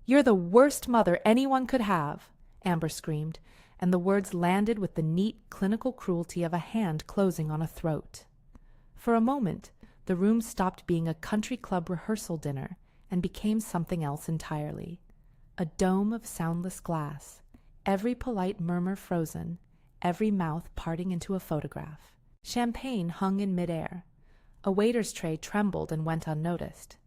"You're the worst mother anyone could have," Amber screamed, and the words landed with the neat, clinical cruelty of a hand closing on a throat. For a moment, the room stopped being a country club rehearsal dinner and became something else entirely. A dome of soundless glass, every polite murmur frozen, every mouth parting into a photograph. Champagne hung in midair. A waiter's tray trembled and went unnoticed.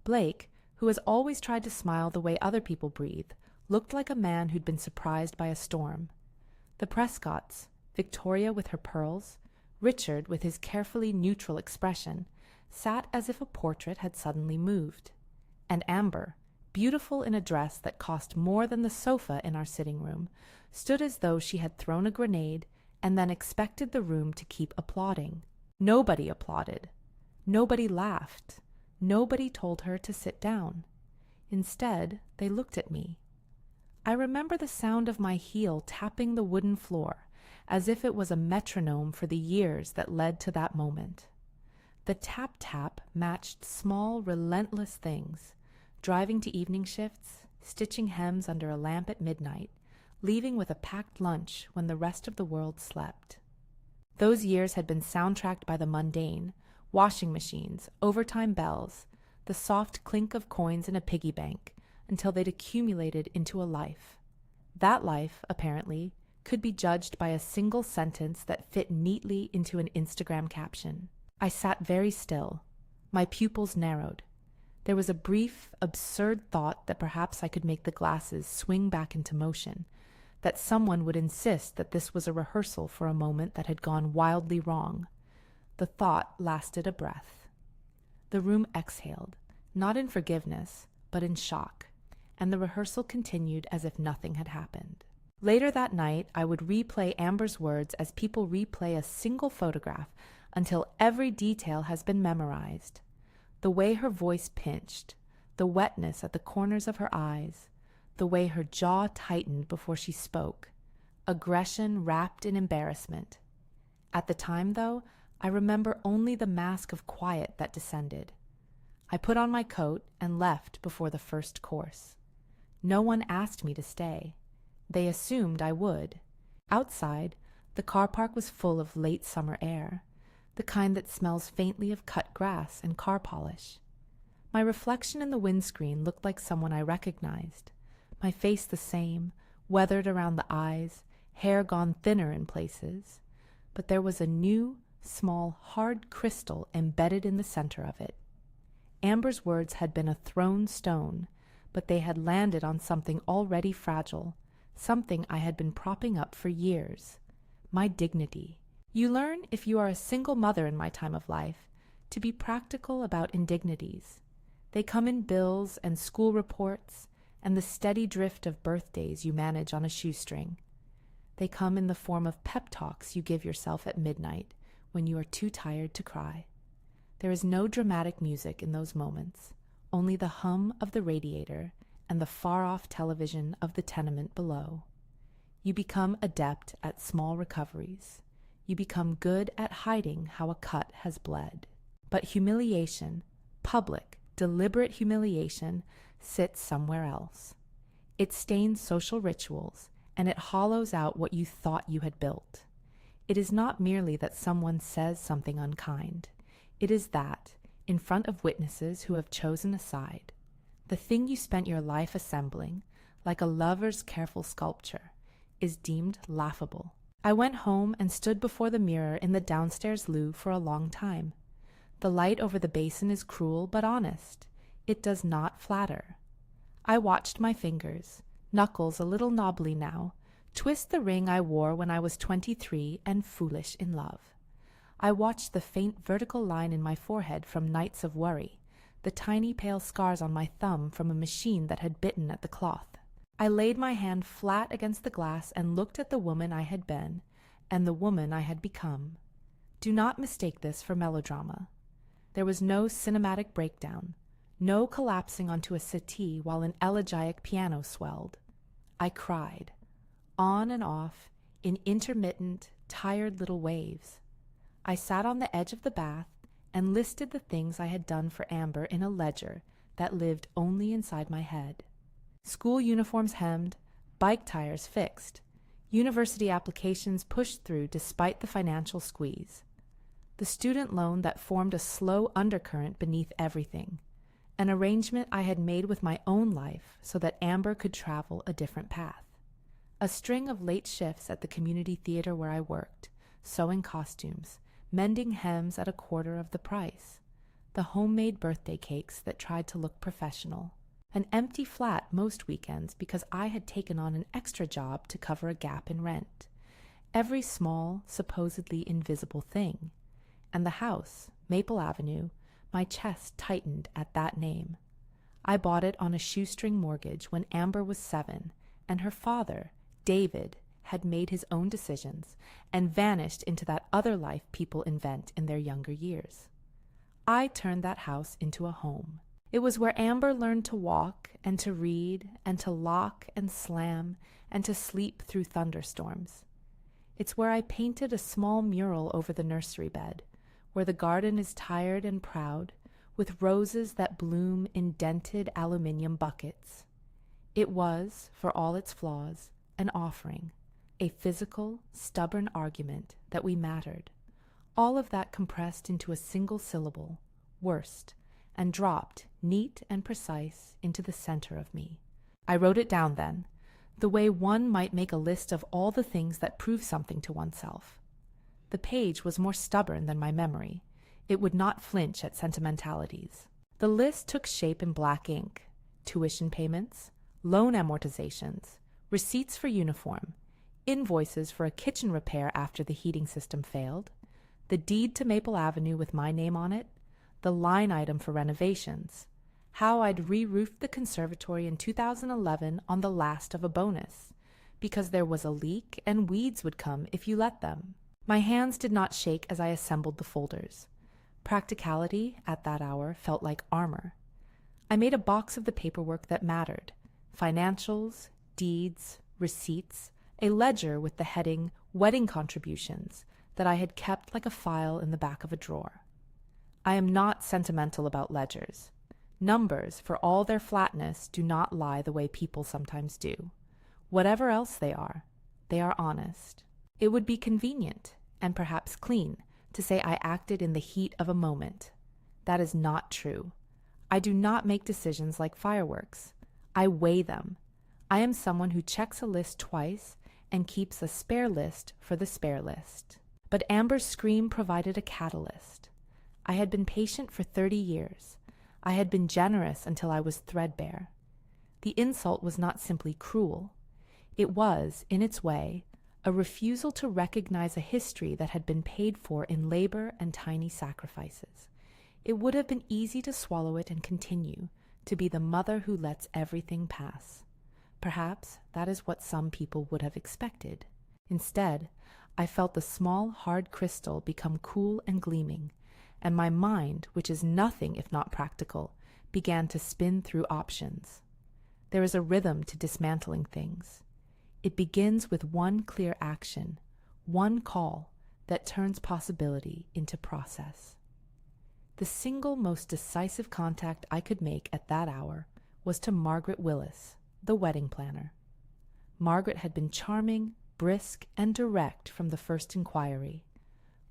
Blake, who has always tried to smile the way other people breathe, looked like a man who'd been surprised by a storm. The Prescotts, Victoria with her pearls, Richard with his carefully neutral expression, sat as if a portrait had suddenly moved. And Amber, beautiful in a dress that cost more than the sofa in our sitting room, stood as though she had thrown a grenade and then expected the room to keep applauding. Nobody applauded. Nobody laughed. Nobody told her to sit down. Instead, they looked at me. I remember the sound of my heel tapping the wooden floor, as if it was a metronome for the years that led to that moment. The tap-tap matched small, relentless things, driving to evening shifts, stitching hems under a lamp at midnight, leaving with a packed lunch when the rest of the world slept. Those years had been soundtracked by the mundane, washing machines, overtime bells, the soft clink of coins in a piggy bank, until they'd accumulated into a life. That life, apparently, could be judged by a single sentence that fit neatly into an Instagram caption. I sat very still. My pupils narrowed. There was a brief, absurd thought that perhaps I could make the glasses swing back into motion, that someone would insist that this was a rehearsal for a moment that had gone wildly wrong. The thought lasted a breath. The room exhaled, not in forgiveness, but in shock, and the rehearsal continued as if nothing had happened. Later that night, I would replay Amber's words as people replay a single photograph until every detail has been memorized. The way her voice pinched, the wetness at the corners of her eyes, the way her jaw tightened before she spoke, aggression wrapped in embarrassment. At the time, though, I remember only the mask of quiet that descended. I put on my coat and left before the first course. No one asked me to stay. They assumed I would. Outside, the car park was full of late summer air, the kind that smells faintly of cut grass and car polish. My reflection in the windscreen looked like someone I recognized, my face the same, weathered around the eyes, hair gone thinner in places, but there was a new, small, hard crystal embedded in the center of it. Amber's words had been a thrown stone, but they had landed on something already fragile, something I had been propping up for years. My dignity. You learn, if you are a single mother in my time of life, to be practical about indignities. They come in bills and school reports and the steady drift of birthdays you manage on a shoestring. They come in the form of pep talks you give yourself at midnight when you are too tired to cry. There is no dramatic music in those moments, only the hum of the radiator and the far-off television of the tenement below. You become adept at small recoveries. You become good at hiding how a cut has bled. But humiliation, public, deliberate humiliation, sits somewhere else. It stains social rituals, and it hollows out what you thought you had built. It is not merely that someone says something unkind. It is that, in front of witnesses who have chosen a side, the thing you spent your life assembling, like a lover's careful sculpture, is deemed laughable. I went home and stood before the mirror in the downstairs loo for a long time. The light over the basin is cruel but honest. It does not flatter. I watched my fingers, knuckles a little knobbly now, twist the ring I wore when I was 23 and foolish in love. I watched the faint vertical line in my forehead from nights of worry, the tiny pale scars on my thumb from a machine that had bitten at the cloth. I laid my hand flat against the glass and looked at the woman I had been and the woman I had become. Do not mistake this for melodrama. There was no cinematic breakdown, no collapsing onto a settee while an elegiac piano swelled. I cried, on and off, in intermittent, tired little waves. I sat on the edge of the bath and listed the things I had done for Amber in a ledger that lived only inside my head. School uniforms hemmed, bike tires fixed, university applications pushed through despite the financial squeeze. The student loan that formed a slow undercurrent beneath everything, an arrangement I had made with my own life so that Amber could travel a different path. A string of late shifts at the community theater where I worked, sewing costumes, mending hems at a quarter of the price, the homemade birthday cakes that tried to look professional, an empty flat most weekends because I had taken on an extra job to cover a gap in rent, every small, supposedly invisible thing. And the house, Maple Avenue, my chest tightened at that name. I bought it on a shoestring mortgage when Amber was 7, and her father, David, had made his own decisions and vanished into that other life people invent in their younger years. I turned that house into a home. It was where Amber learned to walk and to read and to lock and slam and to sleep through thunderstorms. It's where I painted a small mural over the nursery bed, where the garden is tired and proud, with roses that bloom in dented aluminium buckets. It was, for all its flaws, an offering, a physical, stubborn argument that we mattered, all of that compressed into a single syllable, worst, and dropped, neat and precise, into the center of me. I wrote it down then, the way one might make a list of all the things that prove something to oneself. The page was more stubborn than my memory. It would not flinch at sentimentalities. The list took shape in black ink: tuition payments, loan amortizations, receipts for uniform, invoices for a kitchen repair after the heating system failed, the deed to Maple Avenue with my name on it, the line item for renovations, how I'd re-roofed the conservatory in 2011 on the last of a bonus, because there was a leak and weeds would come if you let them. My hands did not shake as I assembled the folders. Practicality, at that hour, felt like armor. I made a box of the paperwork that mattered: financials, deeds, receipts, a ledger with the heading Wedding Contributions that I had kept like a file in the back of a drawer. I am not sentimental about ledgers. Numbers, for all their flatness, do not lie the way people sometimes do. Whatever else they are honest. It would be convenient, and perhaps clean, to say I acted in the heat of a moment. That is not true. I do not make decisions like fireworks. I weigh them. I am someone who checks a list twice and keeps a spare list for the spare list. But Amber's scream provided a catalyst. I had been patient for 30 years. I had been generous until I was threadbare. The insult was not simply cruel. It was, in its way, a refusal to recognize a history that had been paid for in labor and tiny sacrifices. It would have been easy to swallow it and continue, to be the mother who lets everything pass. Perhaps that is what some people would have expected. Instead, I felt the small, hard crystal become cool and gleaming, and my mind, which is nothing if not practical, began to spin through options. There is a rhythm to dismantling things. It begins with one clear action, one call that turns possibility into process. The single most decisive contact I could make at that hour was to Margaret Willis, the wedding planner. Margaret had been charming, brisk, and direct from the first inquiry.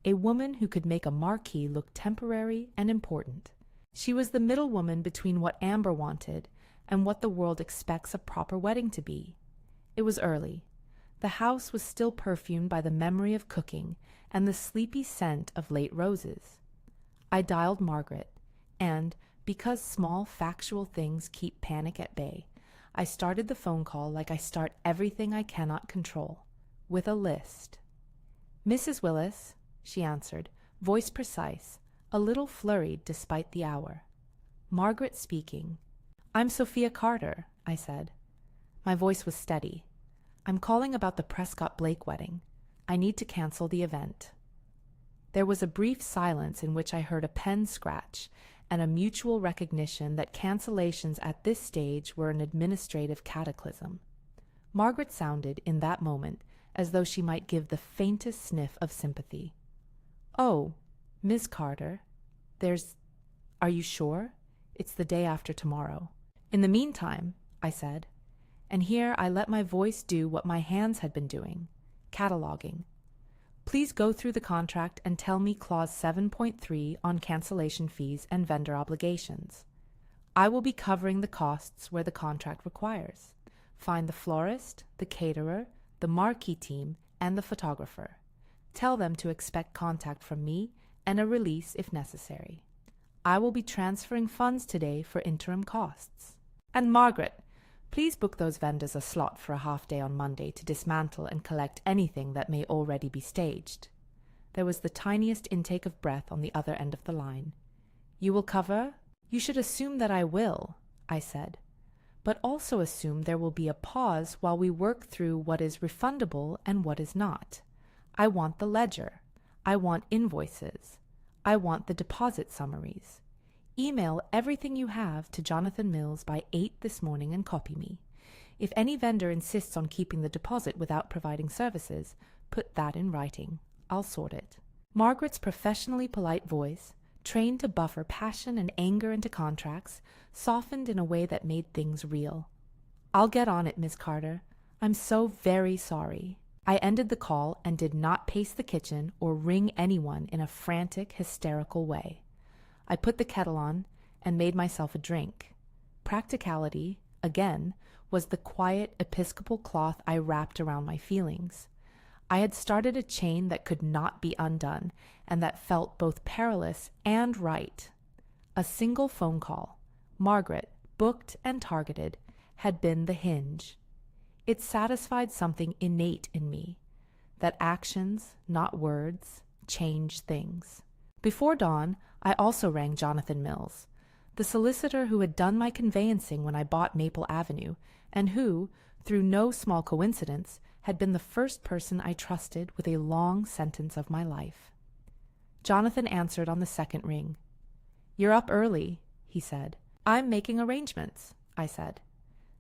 A woman who could make a marquee look temporary and important. She was the middle woman between what Amber wanted and what the world expects a proper wedding to be. It was early. The house was still perfumed by the memory of cooking and the sleepy scent of late roses. I dialed Margaret, and, because small factual things keep panic at bay, I started the phone call like I start everything I cannot control, with a list. "Mrs. Willis," she answered, voice precise, a little flurried despite the hour. Margaret speaking. "I'm Sophia Carter," I said. My voice was steady. "I'm calling about the Prescott-Blake wedding. I need to cancel the event." There was a brief silence in which I heard a pen scratch and a mutual recognition that cancellations at this stage were an administrative cataclysm. Margaret sounded, in that moment, as though she might give the faintest sniff of sympathy. "Oh, Miss Carter, are you sure? It's the day after tomorrow." "In the meantime," I said, and here I let my voice do what my hands had been doing, cataloging. Please go through the contract and tell me clause 7.3 on cancellation fees and vendor obligations. I will be covering the costs where the contract requires. Find the florist, the caterer, the marquee team, and the photographer. Tell them to expect contact from me and a release if necessary. I will be transferring funds today for interim costs. And Margaret, please book those vendors a slot for a half day on Monday to dismantle and collect anything that may already be staged. There was the tiniest intake of breath on the other end of the line. You will cover? You should assume that I will, I said, but also assume there will be a pause while we work through what is refundable and what is not. I want the ledger. I want invoices. I want the deposit summaries. Email everything you have to Jonathan Mills by 8 this morning and copy me. If any vendor insists on keeping the deposit without providing services, put that in writing. I'll sort it. Margaret's professionally polite voice, trained to buffer passion and anger into contracts, softened in a way that made things real. I'll get on it, Miss Carter. I'm so very sorry. I ended the call and did not pace the kitchen or ring anyone in a frantic, hysterical way. I put the kettle on and made myself a drink. Practicality, again, was the quiet episcopal cloth I wrapped around my feelings. I had started a chain that could not be undone, and that felt both perilous and right. A single phone call, Margaret, booked and targeted, had been the hinge. It satisfied something innate in me, that actions, not words, change things. Before dawn, I also rang Jonathan Mills, the solicitor who had done my conveyancing when I bought Maple Avenue, and who, through no small coincidence, had been the first person I trusted with a long sentence of my life. Jonathan answered on the second ring. "You're up early," he said. "I'm making arrangements," I said.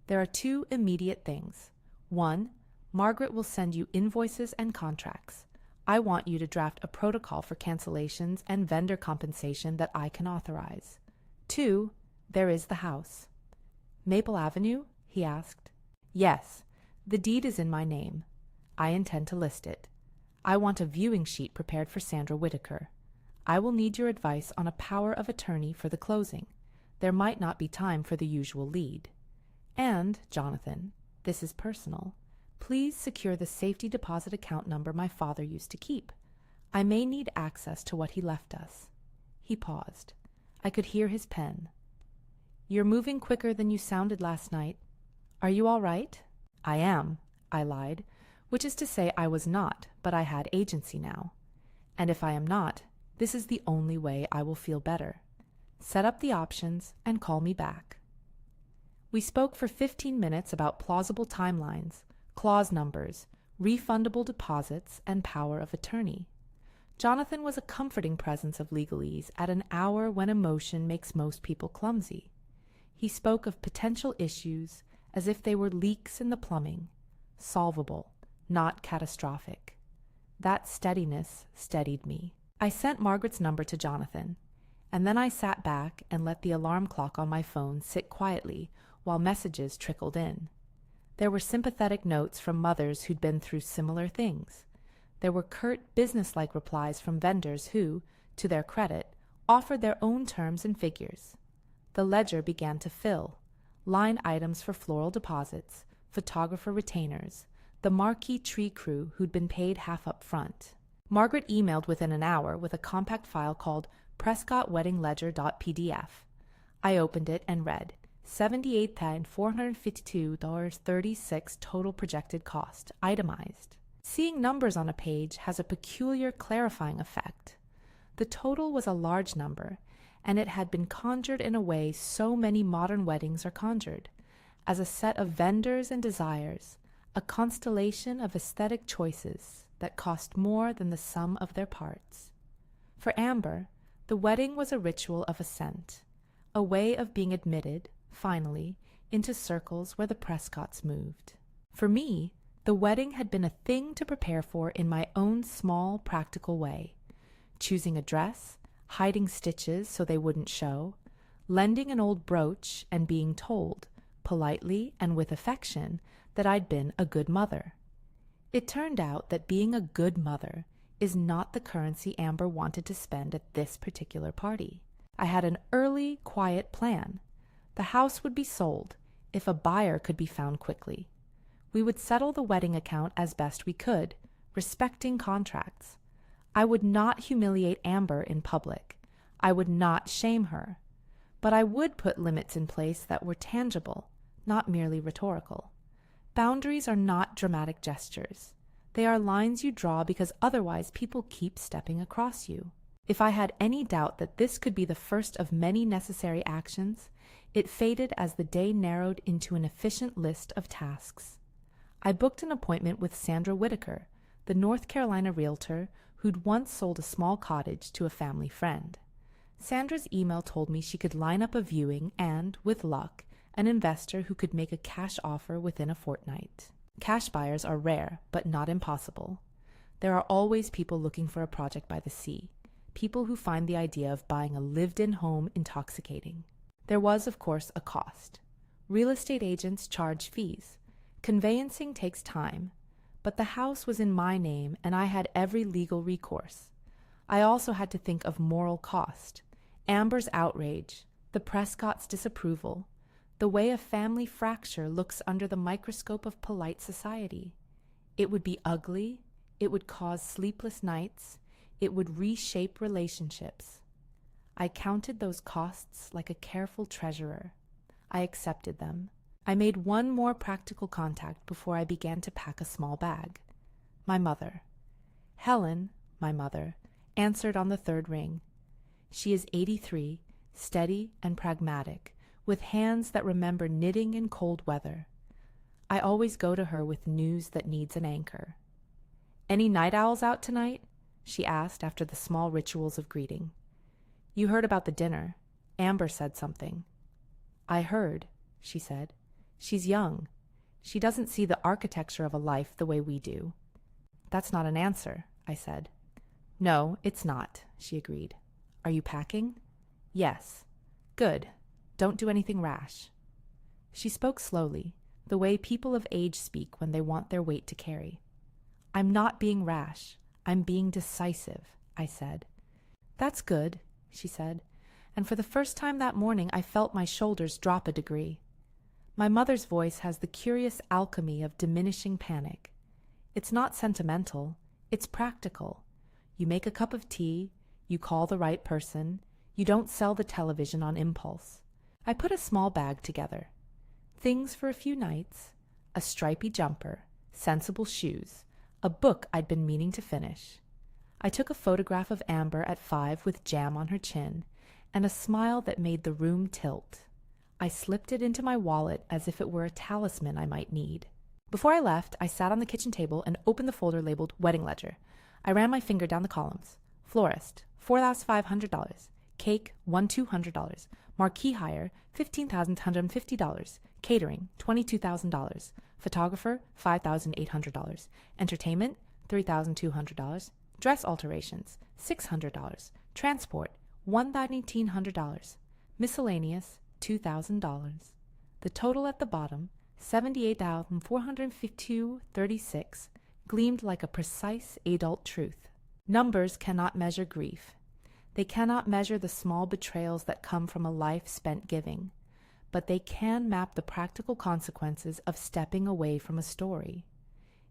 "There are two immediate things. One, Margaret will send you invoices and contracts. I want you to draft a protocol for cancellations and vendor compensation that I can authorize. 2, there is the house." "Maple Avenue?" he asked. "Yes, the deed is in my name. I intend to list it. I want a viewing sheet prepared for Sandra Whitaker. I will need your advice on a power of attorney for the closing. There might not be time for the usual lead. And, Jonathan, this is personal. Please secure the safety deposit account number my father used to keep. I may need access to what he left us." He paused. I could hear his pen. "You're moving quicker than you sounded last night. Are you all right?" "I am," I lied, which is to say I was not, but I had agency now. "And if I am not, this is the only way I will feel better. Set up the options and call me back." We spoke for 15 minutes about plausible timelines, clause numbers, refundable deposits, and power of attorney. Jonathan was a comforting presence of legalese at an hour when emotion makes most people clumsy. He spoke of potential issues as if they were leaks in the plumbing, solvable, not catastrophic. That steadiness steadied me. I sent Margaret's number to Jonathan, and then I sat back and let the alarm clock on my phone sit quietly while messages trickled in. There were sympathetic notes from mothers who'd been through similar things. There were curt, businesslike replies from vendors who, to their credit, offered their own terms and figures. The ledger began to fill. Line items for floral deposits, photographer retainers, the marquee tree crew who'd been paid half up front. Margaret emailed within an hour with a compact file called PrescottWeddingLedger.pdf. I opened it and read, $78,452.36 total projected cost, itemized. Seeing numbers on a page has a peculiar clarifying effect. The total was a large number, and it had been conjured in a way so many modern weddings are conjured, as a set of vendors and desires, a constellation of aesthetic choices that cost more than the sum of their parts. For Amber, the wedding was a ritual of ascent, a way of being admitted, finally, into circles where the Prescotts moved. For me, the wedding had been a thing to prepare for in my own small, practical way, choosing a dress, hiding stitches so they wouldn't show, lending an old brooch and being told, politely and with affection that I'd been a good mother. It turned out that being a good mother is not the currency Amber wanted to spend at this particular party. I had an early, quiet plan. The house would be sold if a buyer could be found quickly. We would settle the wedding account as best we could, respecting contracts. I would not humiliate Amber in public. I would not shame her. But I would put limits in place that were tangible, not merely rhetorical. Boundaries are not dramatic gestures. They are lines you draw because otherwise people keep stepping across you. If I had any doubt that this could be the first of many necessary actions, it faded as the day narrowed into an efficient list of tasks. I booked an appointment with Sandra Whitaker, the North Carolina realtor who'd once sold a small cottage to a family friend. Sandra's email told me she could line up a viewing and, with luck, an investor who could make a cash offer within a fortnight. Cash buyers are rare, but not impossible. There are always people looking for a project by the sea, people who find the idea of buying a lived-in home intoxicating. There was, of course, a cost. Real estate agents charge fees. Conveyancing takes time, but the house was in my name and I had every legal recourse. I also had to think of moral cost. Amber's outrage, the Prescott's disapproval, the way a family fracture looks under the microscope of polite society. It would be ugly, it would cause sleepless nights, it would reshape relationships. I counted those costs like a careful treasurer. I accepted them. I made one more practical contact before I began to pack a small bag. My mother. Helen, my mother, answered on the third ring. She is 83, steady and pragmatic, with hands that remember knitting in cold weather. I always go to her with news that needs an anchor. "Any night owls out tonight?" she asked after the small rituals of greeting. "You heard about the dinner. Amber said something." "I heard," she said. "She's young. She doesn't see the architecture of a life the way we do." "That's not an answer," I said. "No, it's not," she agreed. "Are you packing?" "Yes." "Good. Don't do anything rash." She spoke slowly, the way people of age speak when they want their weight to carry. "I'm not being rash. I'm being decisive," I said. "That's good," she said, and for the first time that morning I felt my shoulders drop a degree. My mother's voice has the curious alchemy of diminishing panic. It's not sentimental, it's practical. You make a cup of tea, you call the right person, you don't sell the television on impulse. I put a small bag together. Things for a few nights, a stripy jumper, sensible shoes, a book I'd been meaning to finish. I took a photograph of Amber at 5 with jam on her chin, and a smile that made the room tilt. I slipped it into my wallet as if it were a talisman I might need. Before I left, I sat on the kitchen table and opened the folder labeled Wedding Ledger. I ran my finger down the columns. Florist, $4,500. Cake, $1,200. Marquee hire, $15,150. Catering, $22,000. Photographer, $5,800. Entertainment, $3,200. Dress alterations, $600. Transport, $1,900. Miscellaneous, $2,000. The total at the bottom, $78,452.36, gleamed like a precise adult truth. Numbers cannot measure grief. They cannot measure the small betrayals that come from a life spent giving, but they can map the practical consequences of stepping away from a story.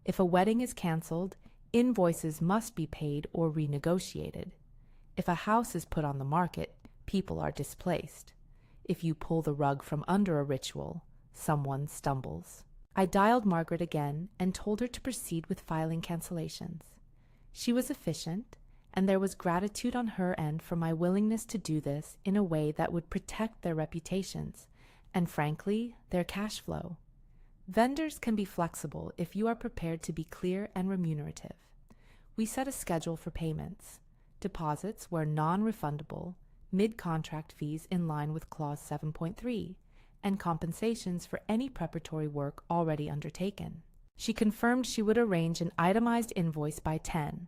If a wedding is canceled, invoices must be paid or renegotiated. If a house is put on the market, people are displaced. If you pull the rug from under a ritual, someone stumbles. I dialed Margaret again and told her to proceed with filing cancellations. She was efficient, and there was gratitude on her end for my willingness to do this in a way that would protect their reputations, and frankly, their cash flow. Vendors can be flexible if you are prepared to be clear and remunerative. We set a schedule for payments. Deposits were non-refundable, mid-contract fees in line with Clause 7.3, and compensations for any preparatory work already undertaken. She confirmed she would arrange an itemized invoice by 10.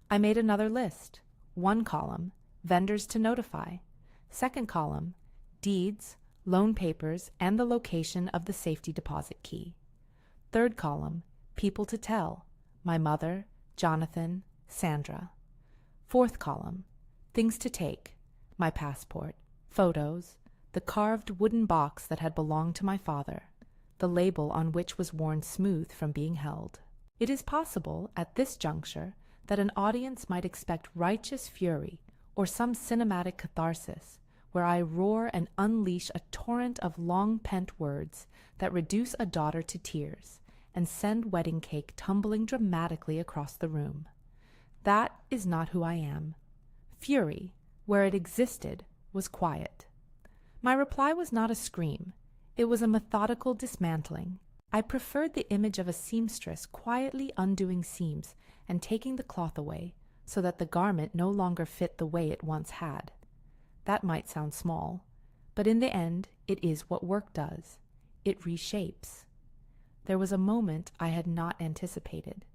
I made another list. One column, vendors to notify. Second column, deeds, loan papers, and the location of the safety deposit key. Third column, people to tell, my mother, Jonathan, Sandra. Fourth column, things to take, my passport, photos, the carved wooden box that had belonged to my father, the label on which was worn smooth from being held. It is possible, at this juncture, that an audience might expect righteous fury or some cinematic catharsis, where I roar and unleash a torrent of long-pent words that reduce a daughter to tears and send wedding cake tumbling dramatically across the room. That is not who I am. Fury, where it existed, was quiet. My reply was not a scream. It was a methodical dismantling. I preferred the image of a seamstress quietly undoing seams and taking the cloth away, so that the garment no longer fit the way it once had. That might sound small, but in the end it is what work does. It reshapes. There was a moment I had not anticipated.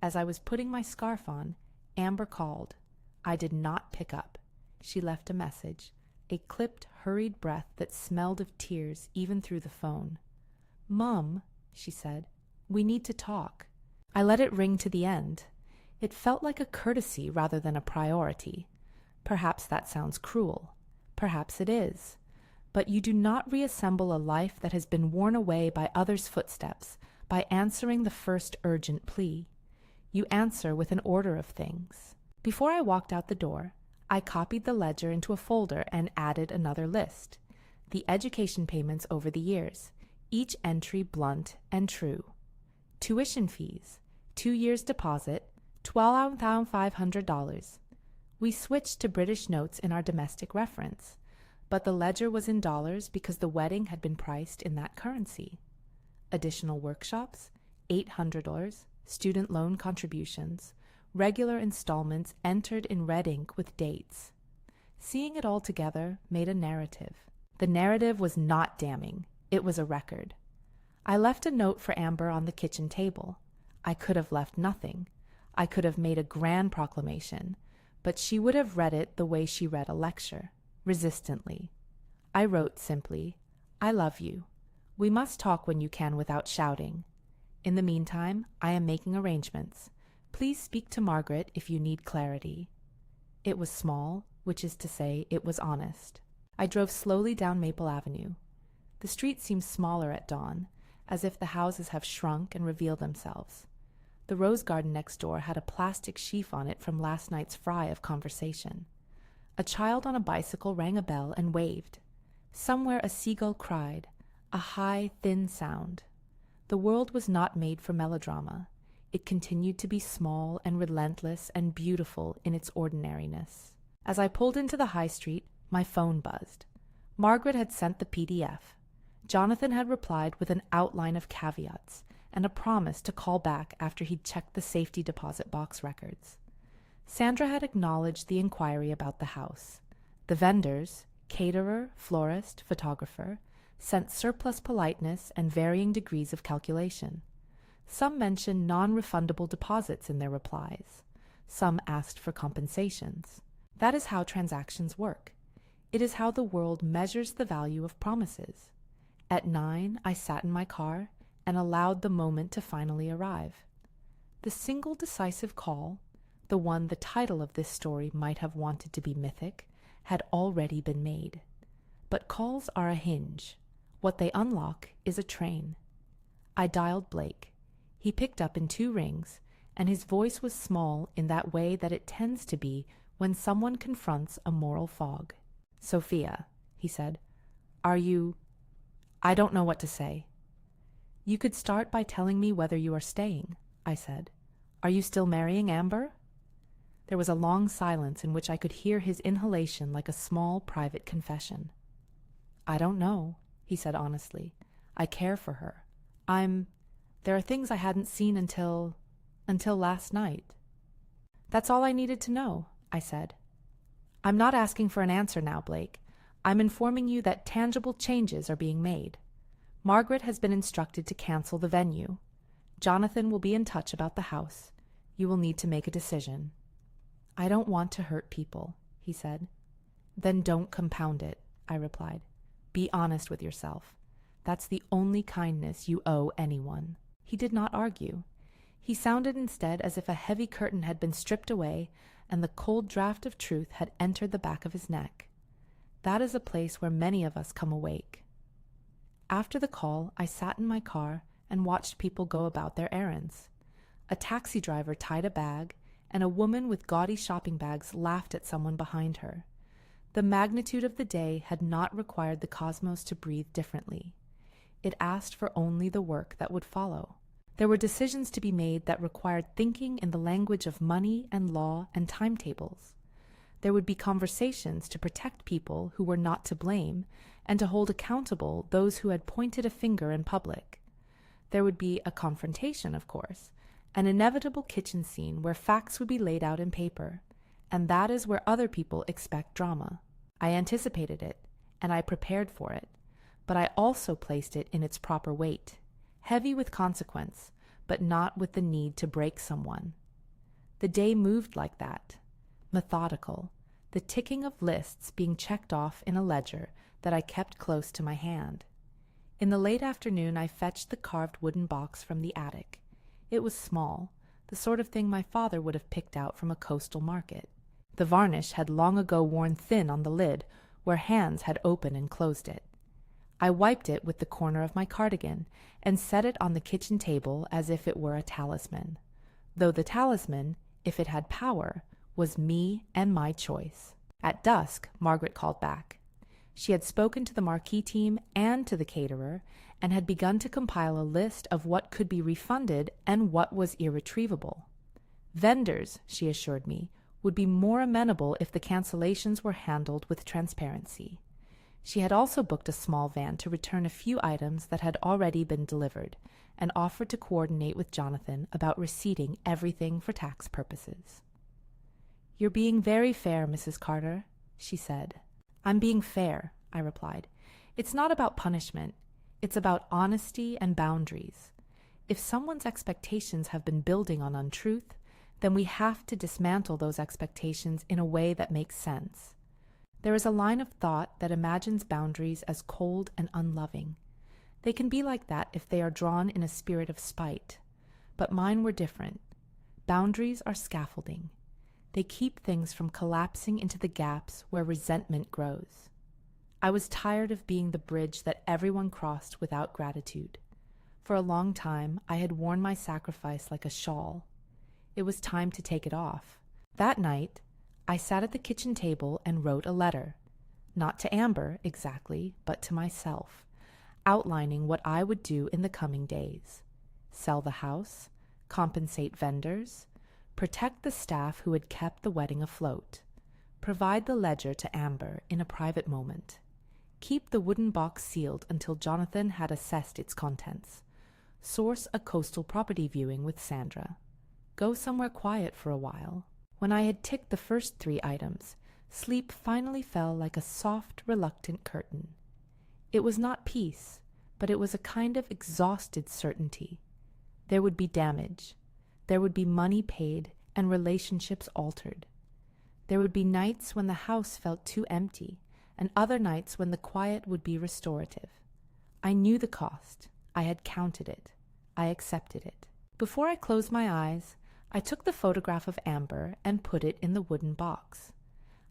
As I was putting my scarf on, Amber called. I did not pick up. She left a message, a clipped, hurried breath that smelled of tears even through the phone. "Mum," she said, "we need to talk." I let it ring to the end. It felt like a courtesy rather than a priority. Perhaps that sounds cruel. Perhaps it is. But you do not reassemble a life that has been worn away by others' footsteps by answering the first urgent plea. You answer with an order of things. Before I walked out the door, I copied the ledger into a folder and added another list. The education payments over the years, each entry blunt and true. Tuition fees, 2 years deposit, $12,500. We switched to British notes in our domestic reference, but the ledger was in dollars because the wedding had been priced in that currency. Additional workshops, $800, student loan contributions, regular installments entered in red ink with dates. Seeing it all together made a narrative. The narrative was not damning. It was a record. I left a note for Amber on the kitchen table. I could have left nothing. I could have made a grand proclamation, but she would have read it the way she read a lecture, resistantly. I wrote simply, "I love you. We must talk when you can without shouting. In the meantime, I am making arrangements. Please speak to Margaret if you need clarity." It was small, which is to say, it was honest. I drove slowly down Maple Avenue. The street seems smaller at dawn, as if the houses have shrunk and revealed themselves. The rose garden next door had a plastic sheaf on it from last night's fry of conversation. A child on a bicycle rang a bell and waved. Somewhere a seagull cried, a high, thin sound. The world was not made for melodrama. It continued to be small and relentless and beautiful in its ordinariness. As I pulled into the high street, my phone buzzed. Margaret had sent the PDF. Jonathan had replied with an outline of caveats and a promise to call back after he'd checked the safety deposit box records. Sandra had acknowledged the inquiry about the house. The vendors, caterer, florist, photographer, sent surplus politeness and varying degrees of calculation. Some mentioned non-refundable deposits in their replies. Some asked for compensations. That is how transactions work. It is how the world measures the value of promises. At 9, I sat in my car and allowed the moment to finally arrive. The single decisive call, the one the title of this story might have wanted to be mythic, had already been made. But calls are a hinge. What they unlock is a train. I dialed Blake. He picked up in 2 rings, and his voice was small in that way that it tends to be when someone confronts a moral fog. "Sophia," he said, I don't know what to say." "You could start by telling me whether you are staying," I said. "Are you still marrying Amber?" There was a long silence in which I could hear his inhalation like a small private confession. "I don't know," he said honestly. "I care for her. There are things I hadn't seen until last night." "That's all I needed to know," I said. "I'm not asking for an answer now, Blake. I'm informing you that tangible changes are being made. Margaret has been instructed to cancel the venue. Jonathan will be in touch about the house. You will need to make a decision." "I don't want to hurt people," he said. "Then don't compound it," I replied. Be honest with yourself. That's the only kindness you owe anyone." He did not argue. He sounded instead as if a heavy curtain had been stripped away and the cold draft of truth had entered the back of his neck. That is a place where many of us come awake. After the call, I sat in my car and watched people go about their errands. A taxi driver tied a bag, and a woman with gaudy shopping bags laughed at someone behind her. The magnitude of the day had not required the cosmos to breathe differently. It asked for only the work that would follow. There were decisions to be made that required thinking in the language of money and law and timetables. There would be conversations to protect people who were not to blame and to hold accountable those who had pointed a finger in public. There would be a confrontation, of course, an inevitable kitchen scene where facts would be laid out in paper, and that is where other people expect drama. I anticipated it, and I prepared for it, but I also placed it in its proper weight, heavy with consequence, but not with the need to break someone. The day moved like that, methodical, the ticking of lists being checked off in a ledger that I kept close to my hand. In the late afternoon, I fetched the carved wooden box from the attic. It was small, the sort of thing my father would have picked out from a coastal market. The varnish had long ago worn thin on the lid, where hands had opened and closed it. I wiped it with the corner of my cardigan and set it on the kitchen table as if it were a talisman, though the talisman, if it had power, was me and my choice. At dusk, Margaret called back. She had spoken to the marquee team and to the caterer, and had begun to compile a list of what could be refunded and what was irretrievable. Vendors, she assured me, would be more amenable if the cancellations were handled with transparency. She had also booked a small van to return a few items that had already been delivered, and offered to coordinate with Jonathan about receipting everything for tax purposes. "You're being very fair, Mrs. Carter," she said. "I'm being fair," I replied. "It's not about punishment. It's about honesty and boundaries. If someone's expectations have been building on untruth, then we have to dismantle those expectations in a way that makes sense. There is a line of thought that imagines boundaries as cold and unloving. They can be like that if they are drawn in a spirit of spite. But mine were different. Boundaries are scaffolding. They keep things from collapsing into the gaps where resentment grows. I was tired of being the bridge that everyone crossed without gratitude. For a long time, I had worn my sacrifice like a shawl. It was time to take it off. That night, I sat at the kitchen table and wrote a letter, not to Amber exactly, but to myself, outlining what I would do in the coming days. Sell the house, compensate vendors, protect the staff who had kept the wedding afloat, provide the ledger to Amber in a private moment, keep the wooden box sealed until Jonathan had assessed its contents, source a coastal property viewing with Sandra, go somewhere quiet for a while. When I had ticked the first 3 items, sleep finally fell like a soft, reluctant curtain. It was not peace, but it was a kind of exhausted certainty. There would be damage. There would be money paid and relationships altered. There would be nights when the house felt too empty, and other nights when the quiet would be restorative. I knew the cost. I had counted it. I accepted it. Before I closed my eyes, I took the photograph of Amber and put it in the wooden box.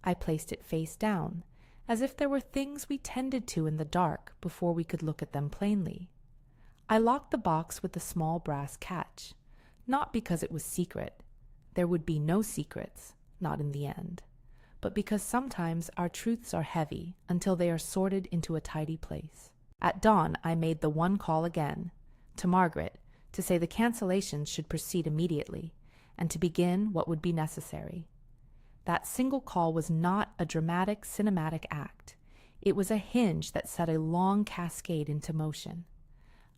I placed it face down, as if there were things we tended to in the dark before we could look at them plainly. I locked the box with a small brass catch, not because it was secret. There would be no secrets, not in the end, but because sometimes our truths are heavy until they are sorted into a tidy place. At dawn, I made the one call again, to Margaret, to say the cancellations should proceed immediately, and to begin what would be necessary. That single call was not a dramatic, cinematic act. It was a hinge that set a long cascade into motion.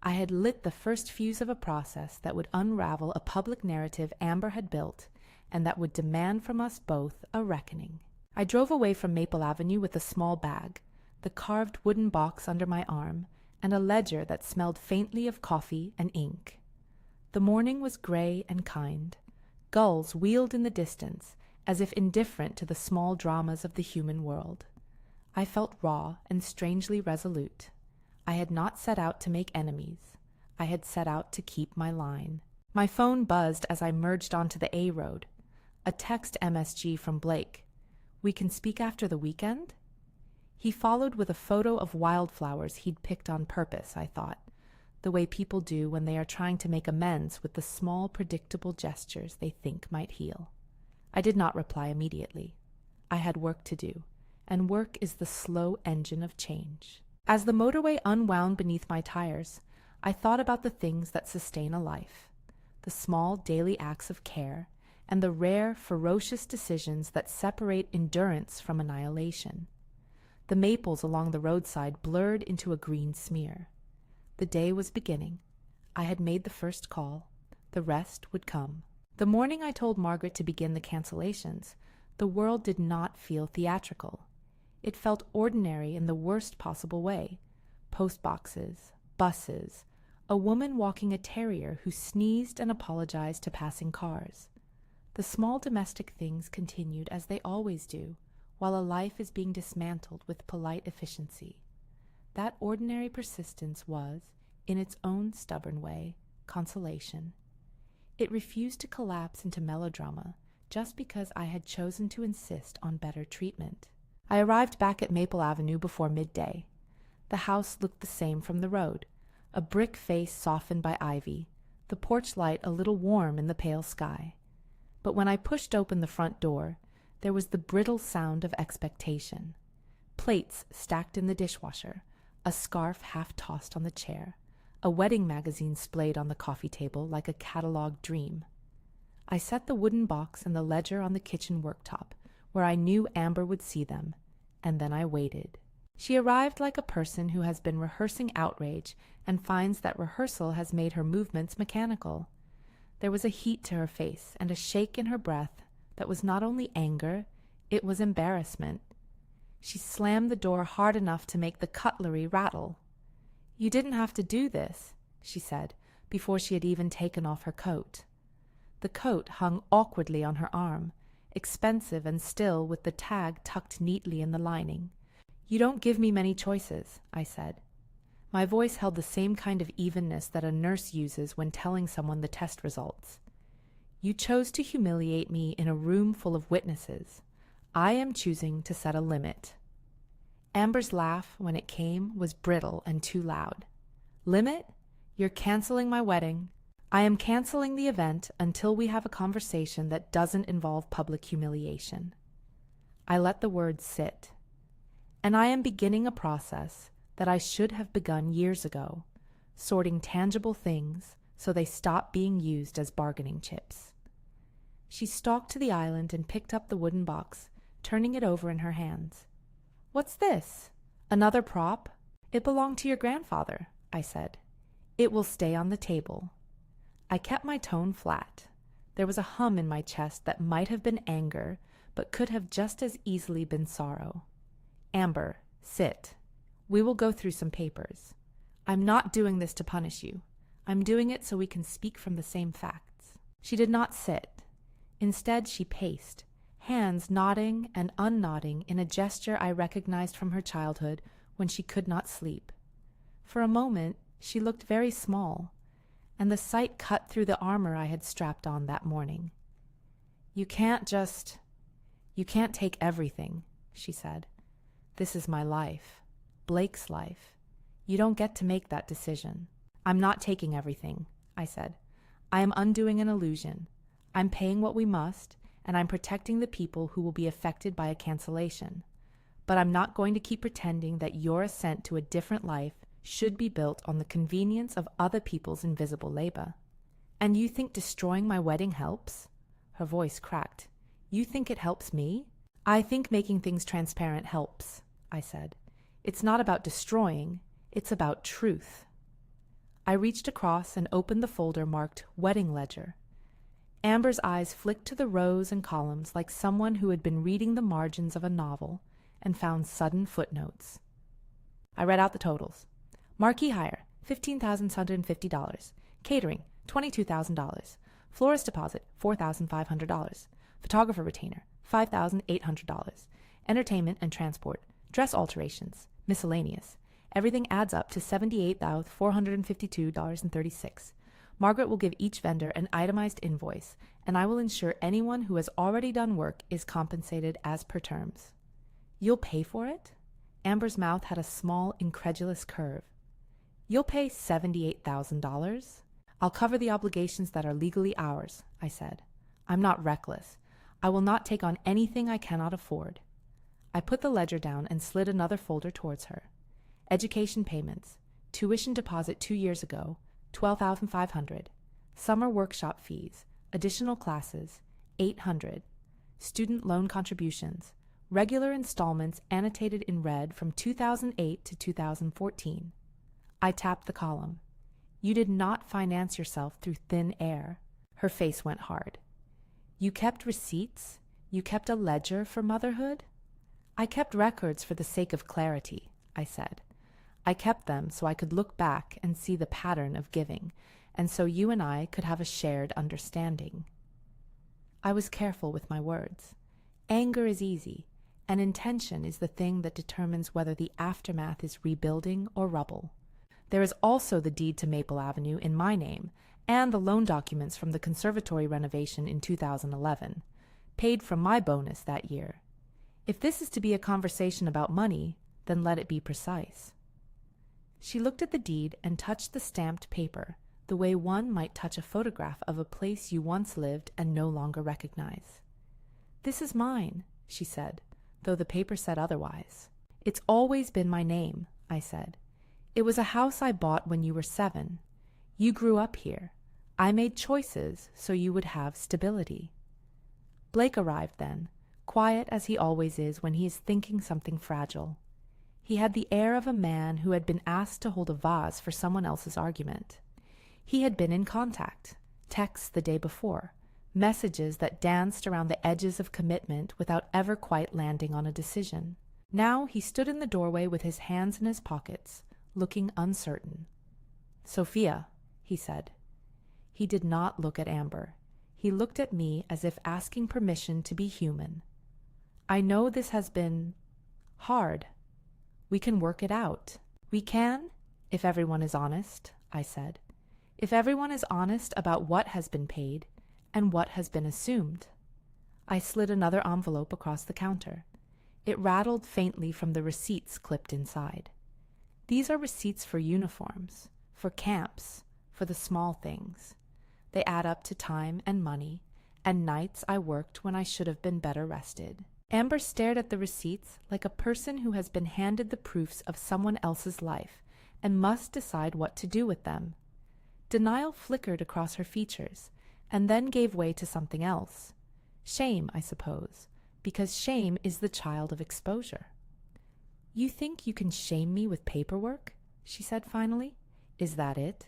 I had lit the first fuse of a process that would unravel a public narrative Amber had built, and that would demand from us both a reckoning. I drove away from Maple Avenue with a small bag, the carved wooden box under my arm, and a ledger that smelled faintly of coffee and ink. The morning was gray and kind. Gulls wheeled in the distance, as if indifferent to the small dramas of the human world. I felt raw and strangely resolute. I had not set out to make enemies. I had set out to keep my line. My phone buzzed as I merged onto the A road. A text MSG from Blake. "We can speak after the weekend?" He followed with a photo of wildflowers he'd picked on purpose, I thought, the way people do when they are trying to make amends with the small, predictable gestures they think might heal. I did not reply immediately. I had work to do, and work is the slow engine of change. As the motorway unwound beneath my tires, I thought about the things that sustain a life, the small daily acts of care, and the rare, ferocious decisions that separate endurance from annihilation. The maples along the roadside blurred into a green smear. The day was beginning. I had made the first call. The rest would come. The morning I told Margaret to begin the cancellations, the world did not feel theatrical. It felt ordinary in the worst possible way. Postboxes, buses, a woman walking a terrier who sneezed and apologized to passing cars. The small domestic things continued as they always do, while a life is being dismantled with polite efficiency. That ordinary persistence was, in its own stubborn way, consolation. It refused to collapse into melodrama just because I had chosen to insist on better treatment. I arrived back at Maple Avenue before midday. The house looked the same from the road, a brick face softened by ivy, the porch light a little warm in the pale sky. But when I pushed open the front door, there was the brittle sound of expectation. Plates stacked in the dishwasher, a scarf half tossed on the chair, a wedding magazine splayed on the coffee table like a catalogue dream. I set the wooden box and the ledger on the kitchen worktop, where I knew Amber would see them, and then I waited. She arrived like a person who has been rehearsing outrage and finds that rehearsal has made her movements mechanical. There was a heat to her face and a shake in her breath that was not only anger, it was embarrassment. She slammed the door hard enough to make the cutlery rattle. "You didn't have to do this," she said, before she had even taken off her coat. The coat hung awkwardly on her arm, expensive and still with the tag tucked neatly in the lining. "You don't give me many choices," I said. My voice held the same kind of evenness that a nurse uses when telling someone the test results. "You chose to humiliate me in a room full of witnesses. I am choosing to set a limit." Amber's laugh, when it came, was brittle and too loud. "Limit? You're canceling my wedding. I am canceling the event until we have a conversation that doesn't involve public humiliation." I let the words sit. And I am beginning a process that I should have begun years ago, sorting tangible things so they stop being used as bargaining chips. She stalked to the island and picked up the wooden box, turning it over in her hands. "What's this? Another prop?" "It belonged to your grandfather," I said. "It will stay on the table." I kept my tone flat. There was a hum in my chest that might have been anger, but could have just as easily been sorrow. "Amber, sit. We will go through some papers. I'm not doing this to punish you. I'm doing it so we can speak from the same facts." She did not sit. Instead, she paced, hands nodding and unnodding in a gesture I recognized from her childhood when she could not sleep. For a moment, she looked very small, and the sight cut through the armor I had strapped on that morning. You can't take everything," she said. "This is my life, Blake's life. You don't get to make that decision." "I'm not taking everything," I said. "I am undoing an illusion. I'm paying what we must, and I'm protecting the people who will be affected by a cancellation. But I'm not going to keep pretending that your ascent to a different life should be built on the convenience of other people's invisible labor." "And you think destroying my wedding helps?" Her voice cracked. "You think it helps me?" "I think making things transparent helps," I said. "It's not about destroying, it's about truth." I reached across and opened the folder marked Wedding Ledger. Amber's eyes flicked to the rows and columns like someone who had been reading the margins of a novel and found sudden footnotes. I read out the totals. Marquee hire, $15,750. Catering, $22,000. Florist deposit, $4,500. Photographer retainer, $5,800. Entertainment and transport, Dress alterations, miscellaneous. Everything adds up to $78,452.36. Margaret will give each vendor an itemized invoice, and I will ensure anyone who has already done work is compensated as per terms. You'll pay for it? Amber's mouth had a small, incredulous curve. You'll pay $78,000? I'll cover the obligations that are legally ours, I said. I'm not reckless. I will not take on anything I cannot afford. I put the ledger down and slid another folder towards her. Education payments. Tuition deposit 2 years ago, $12,500. Summer workshop fees. Additional classes, $800. Student loan contributions. Regular installments annotated in red from 2008 to 2014. I tapped the column. You did not finance yourself through thin air. Her face went hard. You kept receipts? You kept a ledger for motherhood? I kept records for the sake of clarity, I said. I kept them so I could look back and see the pattern of giving, and so you and I could have a shared understanding. I was careful with my words. Anger is easy, and intention is the thing that determines whether the aftermath is rebuilding or rubble. There is also the deed to Maple Avenue in my name, and the loan documents from the conservatory renovation in 2011, paid from my bonus that year. If this is to be a conversation about money, then let it be precise. She looked at the deed and touched the stamped paper, the way one might touch a photograph of a place you once lived and no longer recognize. This is mine, she said, though the paper said otherwise. It's always been my name, I said. It was a house I bought when you were 7. You grew up here. I made choices so you would have stability. Blake arrived then, quiet as he always is when he is thinking something fragile. He had the air of a man who had been asked to hold a vase for someone else's argument. He had been in contact, texts the day before, messages that danced around the edges of commitment without ever quite landing on a decision. Now he stood in the doorway with his hands in his pockets, looking uncertain. Sophia, he said. He did not look at Amber. He looked at me as if asking permission to be human. I know this has been hard. We can work it out. We can, if everyone is honest, I said. If everyone is honest about what has been paid and what has been assumed. I slid another envelope across the counter. It rattled faintly from the receipts clipped inside. These are receipts for uniforms, for camps, for the small things. They add up to time and money, and nights I worked when I should have been better rested. Amber stared at the receipts like a person who has been handed the proofs of someone else's life and must decide what to do with them. Denial flickered across her features, and then gave way to something else. Shame, I suppose, because shame is the child of exposure. You think you can shame me with paperwork? She said finally. Is that it?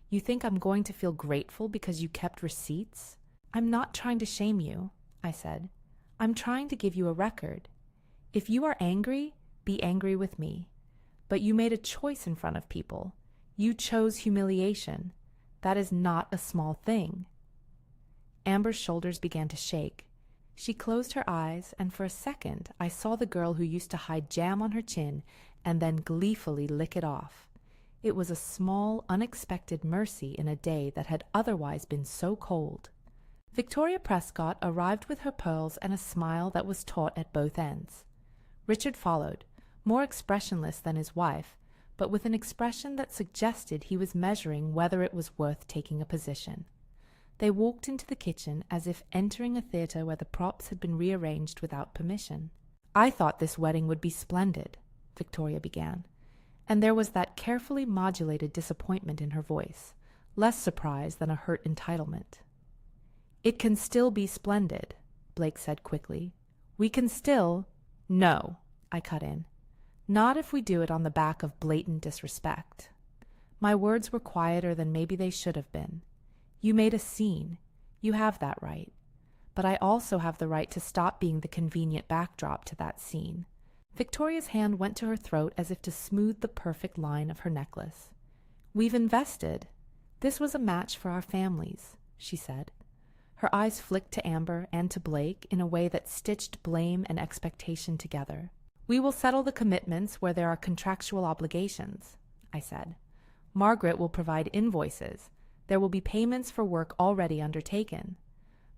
You think I'm going to feel grateful because you kept receipts? I'm not trying to shame you, I said. I'm trying to give you a record. If you are angry, be angry with me. But you made a choice in front of people. You chose humiliation. That is not a small thing. Amber's shoulders began to shake. She closed her eyes, and for a second I saw the girl who used to hide jam on her chin and then gleefully lick it off. It was a small, unexpected mercy in a day that had otherwise been so cold. Victoria Prescott arrived with her pearls and a smile that was taut at both ends. Richard followed, more expressionless than his wife, but with an expression that suggested he was measuring whether it was worth taking a position. They walked into the kitchen as if entering a theater where the props had been rearranged without permission. I thought this wedding would be splendid, Victoria began, and there was that carefully modulated disappointment in her voice, less surprise than a hurt entitlement. It can still be splendid, Blake said quickly. We can still— No, I cut in. Not if we do it on the back of blatant disrespect. My words were quieter than maybe they should have been. You made a scene. You have that right. But I also have the right to stop being the convenient backdrop to that scene. Victoria's hand went to her throat as if to smooth the perfect line of her necklace. We've invested. This was a match for our families, she said. Her eyes flicked to Amber and to Blake in a way that stitched blame and expectation together. We will settle the commitments where there are contractual obligations, I said. Margaret will provide invoices. There will be payments for work already undertaken.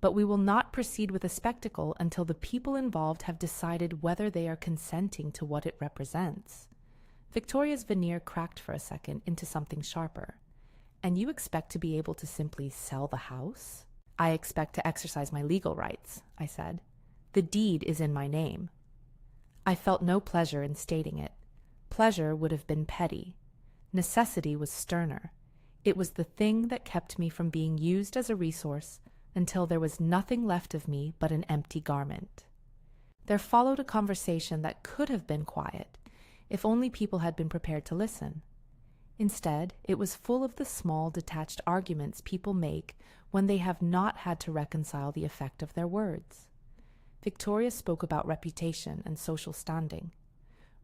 But we will not proceed with a spectacle until the people involved have decided whether they are consenting to what it represents. Victoria's veneer cracked for a second into something sharper. And you expect to be able to simply sell the house? I expect to exercise my legal rights, I said. The deed is in my name. I felt no pleasure in stating it. Pleasure would have been petty. Necessity was sterner. It was the thing that kept me from being used as a resource until there was nothing left of me but an empty garment. There followed a conversation that could have been quiet, if only people had been prepared to listen. Instead, it was full of the small, detached arguments people make when they have not had to reconcile the effect of their words. Victoria spoke about reputation and social standing.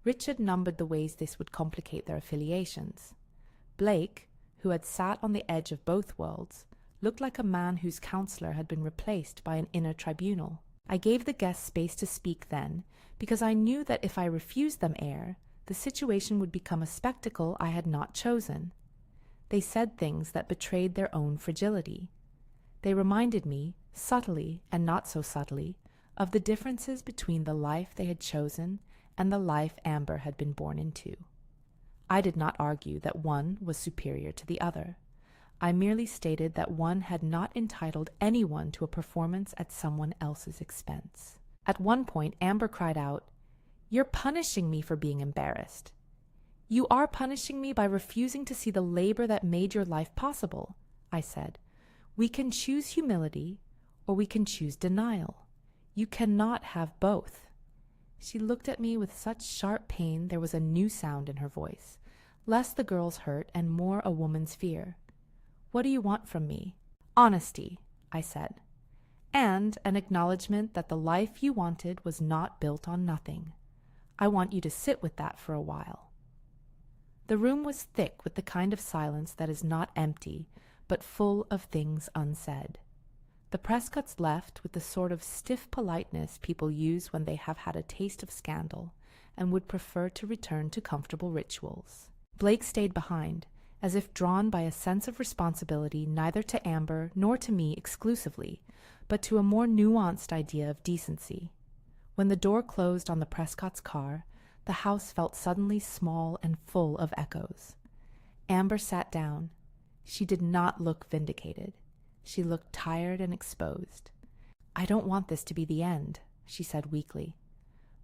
Richard numbered the ways this would complicate their affiliations. Blake, who had sat on the edge of both worlds, looked like a man whose counselor had been replaced by an inner tribunal. I gave the guests space to speak then, because I knew that if I refused them air, the situation would become a spectacle I had not chosen. They said things that betrayed their own fragility. They reminded me, subtly and not so subtly, of the differences between the life they had chosen and the life Amber had been born into. I did not argue that one was superior to the other. I merely stated that one had not entitled anyone to a performance at someone else's expense. At one point, Amber cried out, "You're punishing me for being embarrassed. You are punishing me by refusing to see the labor that made your life possible," I said. "We can choose humility, or we can choose denial. You cannot have both." She looked at me with such sharp pain there was a new sound in her voice, less the girl's hurt and more a woman's fear. "What do you want from me?" "Honesty," I said, "and an acknowledgement that the life you wanted was not built on nothing. I want you to sit with that for a while." The room was thick with the kind of silence that is not empty, but full of things unsaid. The Prescotts left with the sort of stiff politeness people use when they have had a taste of scandal and would prefer to return to comfortable rituals. Blake stayed behind, as if drawn by a sense of responsibility neither to Amber nor to me exclusively, but to a more nuanced idea of decency. When the door closed on the Prescotts' car, the house felt suddenly small and full of echoes. Amber sat down. She did not look vindicated. She looked tired and exposed. "I don't want this to be the end," she said weakly.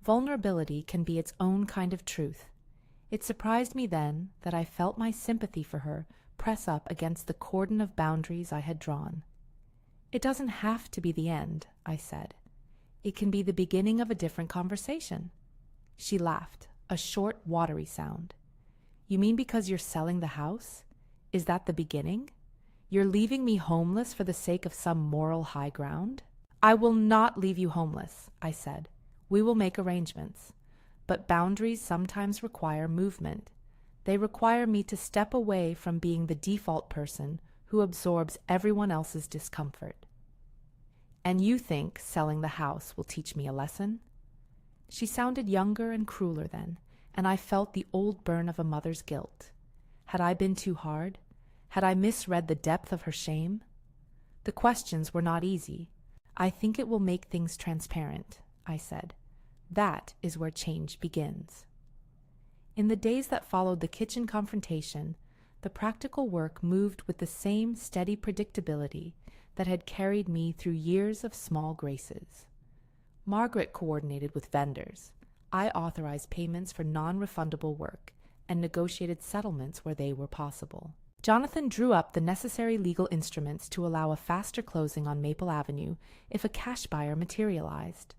Vulnerability can be its own kind of truth. It surprised me then that I felt my sympathy for her press up against the cordon of boundaries I had drawn. "It doesn't have to be the end," I said. "It can be the beginning of a different conversation." She laughed, a short, watery sound. "You mean because you're selling the house? Is that the beginning? You're leaving me homeless for the sake of some moral high ground?" "I will not leave you homeless," I said. "We will make arrangements. But boundaries sometimes require movement. They require me to step away from being the default person who absorbs everyone else's discomfort." "And you think selling the house will teach me a lesson?" She sounded younger and crueler then, and I felt the old burn of a mother's guilt. Had I been too hard? Had I misread the depth of her shame? The questions were not easy. "I think it will make things transparent," I said. "That is where change begins." In the days that followed the kitchen confrontation, the practical work moved with the same steady predictability that had carried me through years of small graces. Margaret coordinated with vendors. I authorized payments for non-refundable work and negotiated settlements where they were possible. Jonathan drew up the necessary legal instruments to allow a faster closing on Maple Avenue if a cash buyer materialized.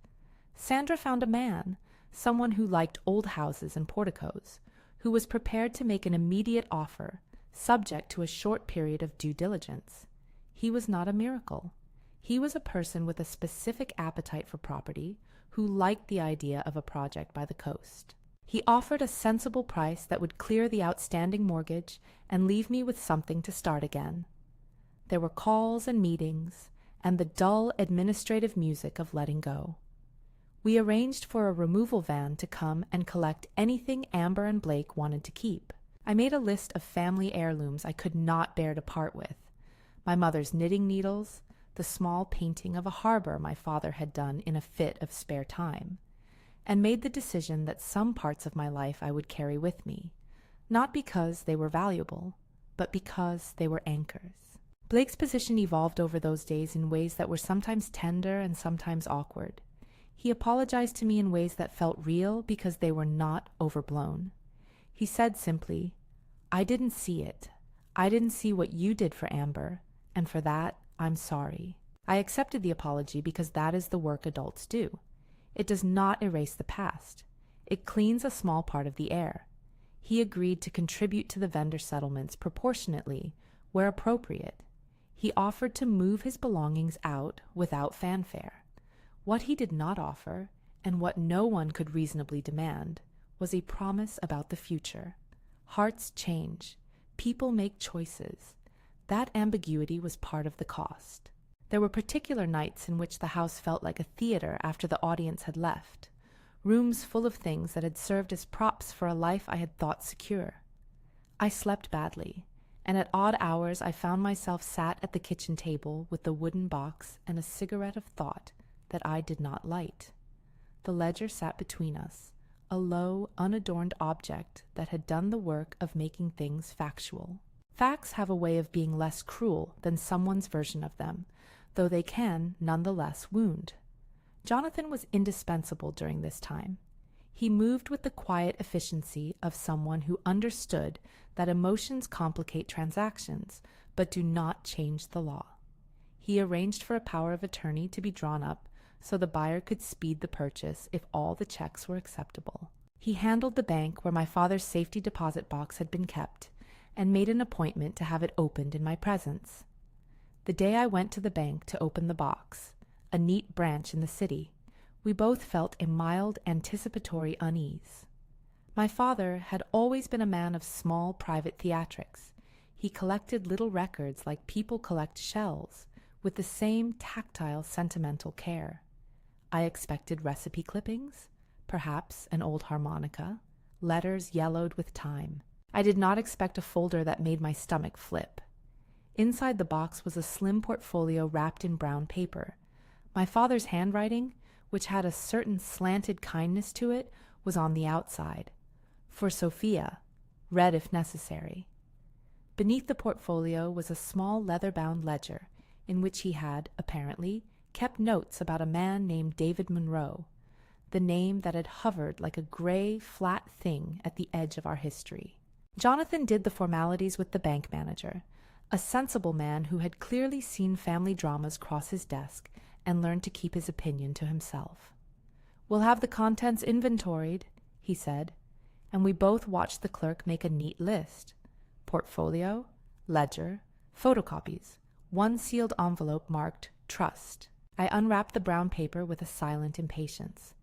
Sandra found a man, someone who liked old houses and porticos, who was prepared to make an immediate offer, subject to a short period of due diligence. He was not a miracle. He was a person with a specific appetite for property who liked the idea of a project by the coast. He offered a sensible price that would clear the outstanding mortgage and leave me with something to start again. There were calls and meetings, and the dull administrative music of letting go. We arranged for a removal van to come and collect anything Amber and Blake wanted to keep. I made a list of family heirlooms I could not bear to part with. My mother's knitting needles, the small painting of a harbor my father had done in a fit of spare time, and made the decision that some parts of my life I would carry with me, not because they were valuable, but because they were anchors. Blake's position evolved over those days in ways that were sometimes tender and sometimes awkward. He apologized to me in ways that felt real because they were not overblown. He said simply, "I didn't see it. I didn't see what you did for Amber, and for that, I'm sorry." I accepted the apology because that is the work adults do. It does not erase the past. It cleans a small part of the air. He agreed to contribute to the vendor settlements proportionately, where appropriate. He offered to move his belongings out without fanfare. What he did not offer, and what no one could reasonably demand, was a promise about the future. Hearts change. People make choices. That ambiguity was part of the cost. There were particular nights in which the house felt like a theater after the audience had left, rooms full of things that had served as props for a life I had thought secure. I slept badly, and at odd hours I found myself sat at the kitchen table with the wooden box and a cigarette of thought that I did not light. The ledger sat between us, a low, unadorned object that had done the work of making things factual. Facts have a way of being less cruel than someone's version of them, though they can, nonetheless, wound. Jonathan was indispensable during this time. He moved with the quiet efficiency of someone who understood that emotions complicate transactions, but do not change the law. He arranged for a power of attorney to be drawn up so the buyer could speed the purchase if all the checks were acceptable. He handled the bank where my father's safety deposit box had been kept, and made an appointment to have it opened in my presence. The day I went to the bank to open the box, a neat branch in the city, we both felt a mild anticipatory unease. My father had always been a man of small private theatrics. He collected little records like people collect shells, with the same tactile, sentimental care. I expected recipe clippings, perhaps an old harmonica, letters yellowed with time. I did not expect a folder that made my stomach flip. Inside the box was a slim portfolio wrapped in brown paper. My father's handwriting, which had a certain slanted kindness to it, was on the outside. For Sophia, read if necessary. Beneath the portfolio was a small leather-bound ledger, in which he had, apparently, kept notes about a man named David Monroe, the name that had hovered like a gray, flat thing at the edge of our history. Jonathan did the formalities with the bank manager, a sensible man who had clearly seen family dramas cross his desk and learned to keep his opinion to himself. "We'll have the contents inventoried," he said, and we both watched the clerk make a neat list. Portfolio, ledger, photocopies, one sealed envelope marked Trust. I unwrapped the brown paper with a silent impatience.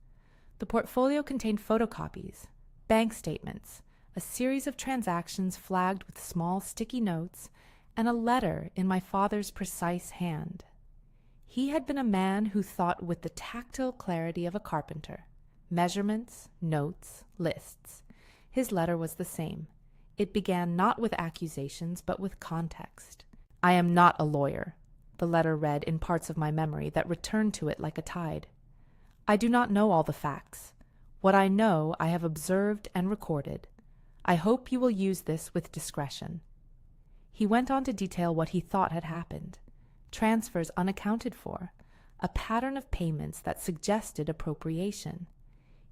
The portfolio contained photocopies, bank statements, a series of transactions flagged with small sticky notes, and a letter in my father's precise hand. He had been a man who thought with the tactile clarity of a carpenter. Measurements, notes, lists. His letter was the same. It began not with accusations, but with context. "I am not a lawyer," the letter read in parts of my memory that returned to it like a tide. "I do not know all the facts. What I know I have observed and recorded. I hope you will use this with discretion." He went on to detail what he thought had happened. Transfers unaccounted for, a pattern of payments that suggested appropriation.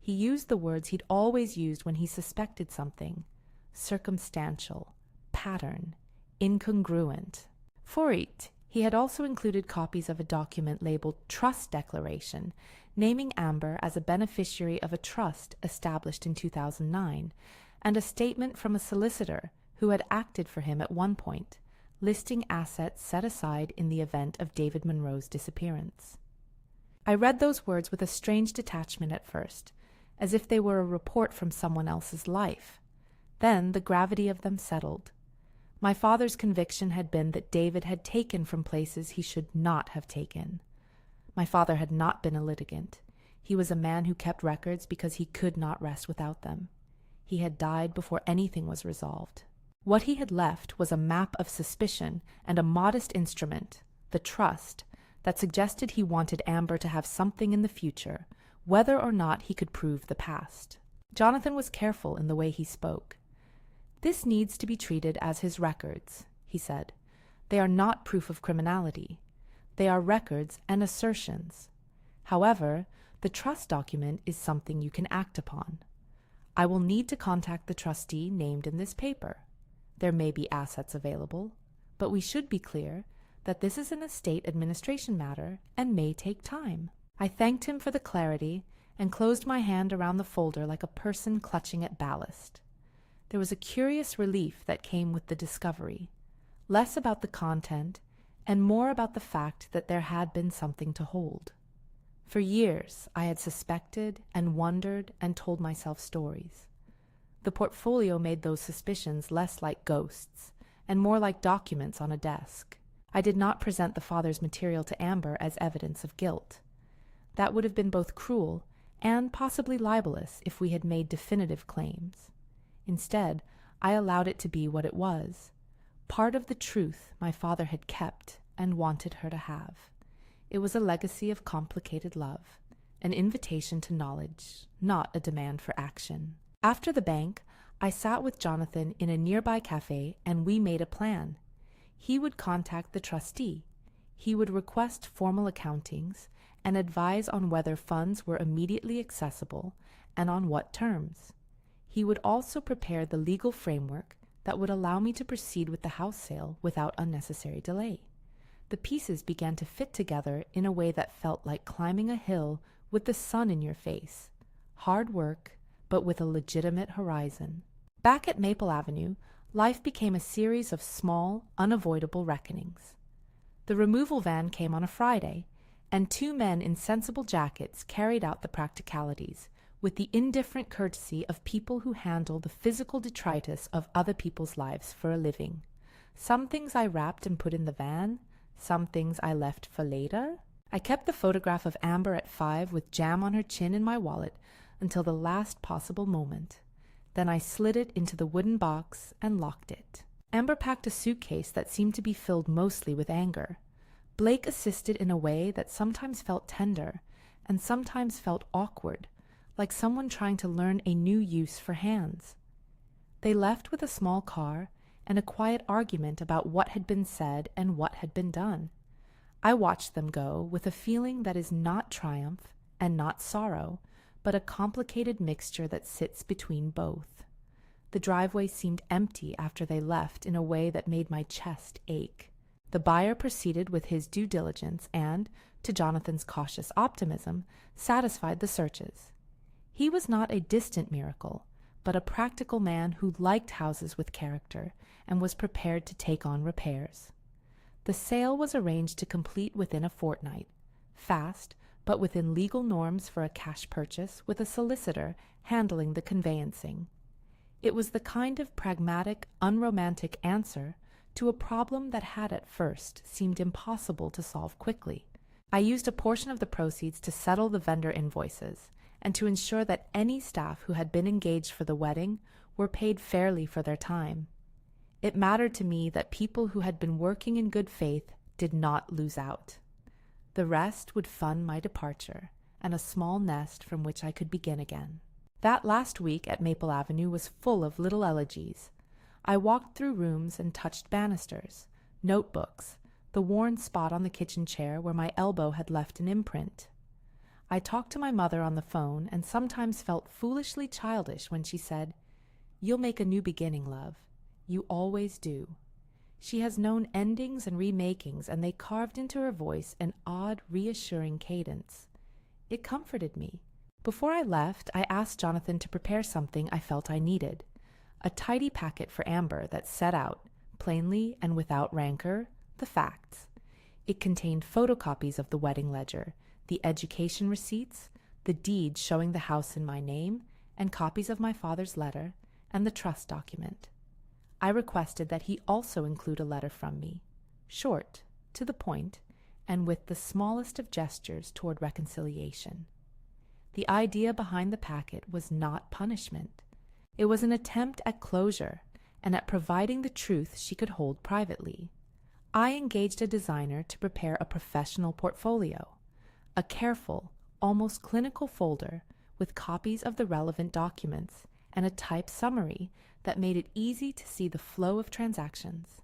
He used the words he'd always used when he suspected something: circumstantial, pattern, incongruent. For it, he had also included copies of a document labeled Trust Declaration, naming Amber as a beneficiary of a trust established in 2009, and a statement from a solicitor who had acted for him at one point, listing assets set aside in the event of David Monroe's disappearance. I read those words with a strange detachment at first, as if they were a report from someone else's life. Then the gravity of them settled. My father's conviction had been that David had taken from places he should not have taken. My father had not been a litigant. He was a man who kept records because he could not rest without them. He had died before anything was resolved. What he had left was a map of suspicion and a modest instrument, the trust, that suggested he wanted Amber to have something in the future, whether or not he could prove the past. Jonathan was careful in the way he spoke. "This needs to be treated as his records," he said. "They are not proof of criminality. They are records and assertions. However, the trust document is something you can act upon. I will need to contact the trustee named in this paper. There may be assets available, but we should be clear that this is an estate administration matter and may take time." I thanked him for the clarity and closed my hand around the folder like a person clutching at ballast. There was a curious relief that came with the discovery, less about the content and more about the fact that there had been something to hold. For years, I had suspected and wondered and told myself stories. The portfolio made those suspicions less like ghosts and more like documents on a desk. I did not present the father's material to Amber as evidence of guilt. That would have been both cruel and possibly libelous if we had made definitive claims. Instead, I allowed it to be what it was, part of the truth my father had kept and wanted her to have. It was a legacy of complicated love, an invitation to knowledge, not a demand for action. After the bank, I sat with Jonathan in a nearby cafe and we made a plan. He would contact the trustee. He would request formal accountings and advise on whether funds were immediately accessible and on what terms. He would also prepare the legal framework that would allow me to proceed with the house sale without unnecessary delay. The pieces began to fit together in a way that felt like climbing a hill with the sun in your face. Hard work, but with a legitimate horizon. Back at Maple Avenue, life became a series of small, unavoidable reckonings. The removal van came on a Friday, and 2 men in sensible jackets carried out the practicalities, with the indifferent courtesy of people who handle the physical detritus of other people's lives for a living. Some things I wrapped and put in the van, some things I left for later. I kept the photograph of Amber at 5 with jam on her chin in my wallet until the last possible moment. Then I slid it into the wooden box and locked it. Amber packed a suitcase that seemed to be filled mostly with anger. Blake assisted in a way that sometimes felt tender and sometimes felt awkward, like someone trying to learn a new use for hands. They left with a small car and a quiet argument about what had been said and what had been done. I watched them go with a feeling that is not triumph and not sorrow, but a complicated mixture that sits between both. The driveway seemed empty after they left in a way that made my chest ache. The buyer proceeded with his due diligence and, to Jonathan's cautious optimism, satisfied the searches. He was not a distant miracle, but a practical man who liked houses with character and was prepared to take on repairs. The sale was arranged to complete within a fortnight, fast, but within legal norms for a cash purchase with a solicitor handling the conveyancing. It was the kind of pragmatic, unromantic answer to a problem that had at first seemed impossible to solve quickly. I used a portion of the proceeds to settle the vendor invoices and to ensure that any staff who had been engaged for the wedding were paid fairly for their time. It mattered to me that people who had been working in good faith did not lose out. The rest would fund my departure and a small nest from which I could begin again. That last week at Maple Avenue was full of little elegies. I walked through rooms and touched banisters, notebooks, the worn spot on the kitchen chair where my elbow had left an imprint. I talked to my mother on the phone and sometimes felt foolishly childish when she said, "You'll make a new beginning, love. You always do." She has known endings and remakings, and they carved into her voice an odd, reassuring cadence. It comforted me. Before I left, I asked Jonathan to prepare something I felt I needed. A tidy packet for Amber that set out, plainly and without rancor, the facts. It contained photocopies of the wedding ledger, the education receipts, the deed showing the house in my name, and copies of my father's letter, and the trust document. I requested that he also include a letter from me, short, to the point, and with the smallest of gestures toward reconciliation. The idea behind the packet was not punishment. It was an attempt at closure and at providing the truth she could hold privately. I engaged a designer to prepare a professional portfolio, a careful, almost clinical folder with copies of the relevant documents and a typed summary that made it easy to see the flow of transactions.